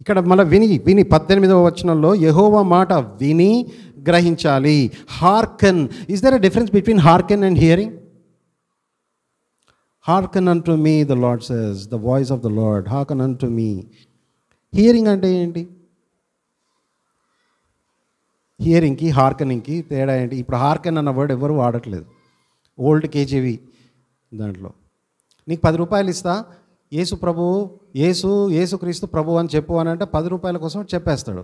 ఇక్కడ మళ్ళీ విని 18వ వచనంలో యెహోవా మాట విని గ్రహించాలి. Hearken. Is there a difference between hearken and hearing? Hearken unto me the Lord says, the voice of the Lord, hearken unto me. Hearing అంటే ఏంటి? హియరింగ్కి హార్కనింగ్కి తేడా ఏంటి? ఇప్పుడు హార్కన్ అన్న వర్డ్ ఎవరు వాడట్లేదు. ఓల్డ్ కేజీవి దాంట్లో నీకు 10 రూపాయలు ఇస్తా, యేసుక్రీస్తు ప్రభు అని చెప్పు అని అంటే 10 రూపాయల కోసం చెప్పేస్తాడు.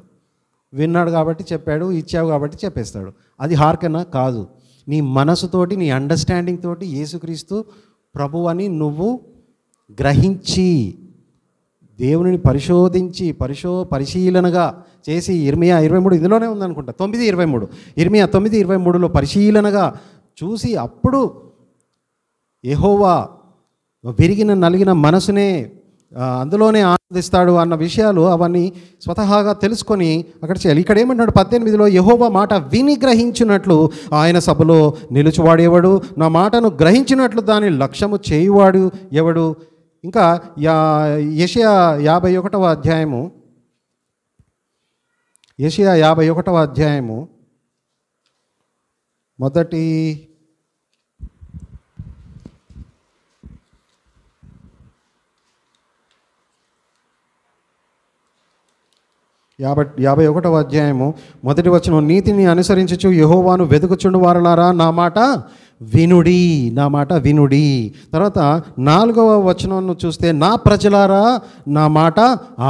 విన్నాడు కాబట్టి చెప్పాడు, ఇచ్చావు కాబట్టి చెప్పేస్తాడు. అది హార్కనా? కాదు. నీ మనసుతోటి, నీ అండర్స్టాండింగ్ తోటి యేసుక్రీస్తు ప్రభు అని నువ్వు గ్రహించి, దేవుని పరిశోధించి పరిశీలనగా చేసి, ఇర్మియా 23 ఇందులోనే ఉందనుకుంటా, 9:23, ఇర్మియా 9:23లో పరిశీలనగా చూసి అప్పుడు యెహోవా విరిగిన నలిగిన మనసునే అందులోనే ఆనందిస్తాడు అన్న విషయాలు అవన్నీ స్వతహాగా తెలుసుకొని అక్కడ చేయాలి. ఇక్కడ ఏమంటున్నాడు 18లో, యెహోవా మాట విని గ్రహించినట్లు ఆయన సభలో నిలుచువాడేవాడు, నా మాటను గ్రహించినట్లు దాని లక్ష్యము చేయువాడు ఎవడు? ఇంకా యెషయా 51వ అధ్యాయము, యెషయా 51వ అధ్యాయము మొదటి 51వ అధ్యాయము మొదటి వచనం, నీతిని అనుసరించుచు యెహోవాను వెతుకుచుండు వారలారా నా మాట వినుడి. తర్వాత 4వ వచనం చూస్తే, నా ప్రజలారా నా మాట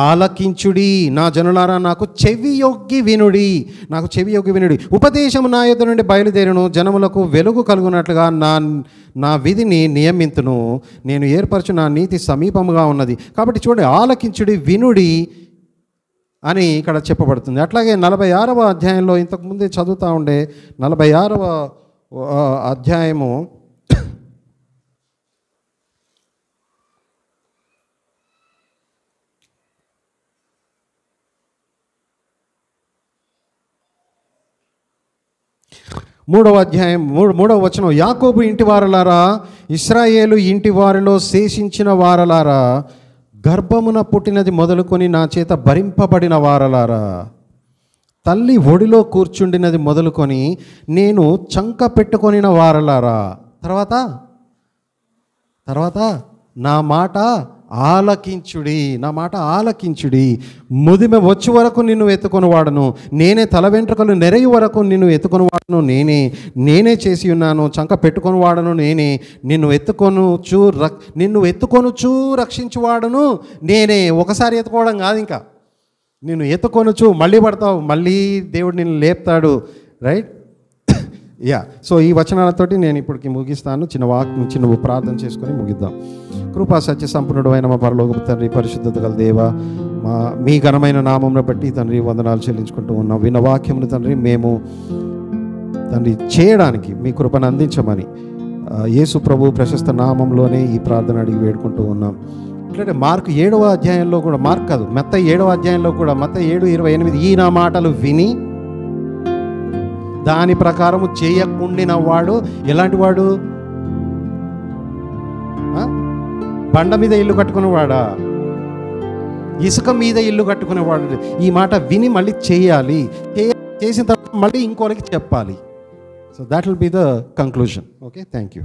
ఆలకించుడి, నా జనులారా నాకు చెవియొగ్గి వినుడి. ఉపదేశము నా యొద్ద నుండి బయలుదేరును, జనములకు వెలుగు కలుగునట్లుగా నా విధిని నియమింతును, నేను ఏర్పరచు నా నీతి సమీపముగా ఉన్నది. కాబట్టి చూడండి, ఆలకించుడి, వినుడి అని ఇక్కడ చెప్పబడుతుంది. అట్లాగే 46వ అధ్యాయంలో ఇంతకుముందే చదువుతూ ఉండే 46వ అధ్యాయము 46వ మూడవ వచనం, యాకోబు ఇంటి వారలారా, ఇశ్రాయేలు ఇంటి వారిలో శేషించిన వారలారా, గర్భమున పుట్టినది మొదలుకొని నా చేత భరింపబడిన వారలారా, తల్లి ఒడిలో కూర్చుండినది మొదలుకొని నేను చంక పెట్టుకొనిన వారలారా, తర్వాత నా మాట ఆలకించుడి, ముదిమె వచ్చి వరకు నిన్ను ఎత్తుకొని వాడను, నేనే తల వెంట్రుకలు నెరయి వరకు నిన్ను ఎత్తుకొని వాడను, నేనే చేసి ఉన్నాను, చంక పెట్టుకొని వాడను నేనే, నిన్ను ఎత్తుకొనుచూ రక్షించువాడను నేనే. ఒకసారి ఎత్తుకోవడం కాదు, ఇంకా నిన్ను ఎత్తుకొనుచు మళ్ళీ పడతావు, మళ్ళీ దేవుడు నిన్ను లేపుతాడు. రైట్? యా. సో ఈ వచనాలతోటి నేను ఇప్పటికి ముగిస్తాను. చిన్న ప్రార్థన చేసుకొని ముగిద్దాం. కృపా సత్య సంపన్నుడు అయిన మా పరలోకపు తండ్రి, పరిశుద్ధత గల దేవ, మీ ఘనమైన నామమును బట్టి తండ్రి వందనాలు చెల్లించుకుంటూ ఉన్నాం. విన్న వాక్యమును తండ్రి మేము తండ్రి చేయడానికి మీ కృపను అందించమని యేసు ప్రభు ప్రశస్త నామంలోనే ఈ ప్రార్థన అడిగి వేడుకుంటూ ఉన్నాం. ఇట్లంటే మార్కు 7వ అధ్యాయంలో కూడా, మత్తయి 7వ అధ్యాయంలో కూడా, మత్తయి 7:28, ఈ నా మాటలు విని దాని ప్రకారము చేయకుండిన వాడు ఎలాంటి వాడు? బండ మీద ఇల్లు కట్టుకునేవాడా? ఇసుక మీద ఇల్లు కట్టుకునేవాడు? ఈ మాట విని మళ్ళీ చేయాలి, చేసిన తర్వాత మళ్ళీ ఇంకోరికి చెప్పాలి. So that will be the conclusion. Okay, thank you.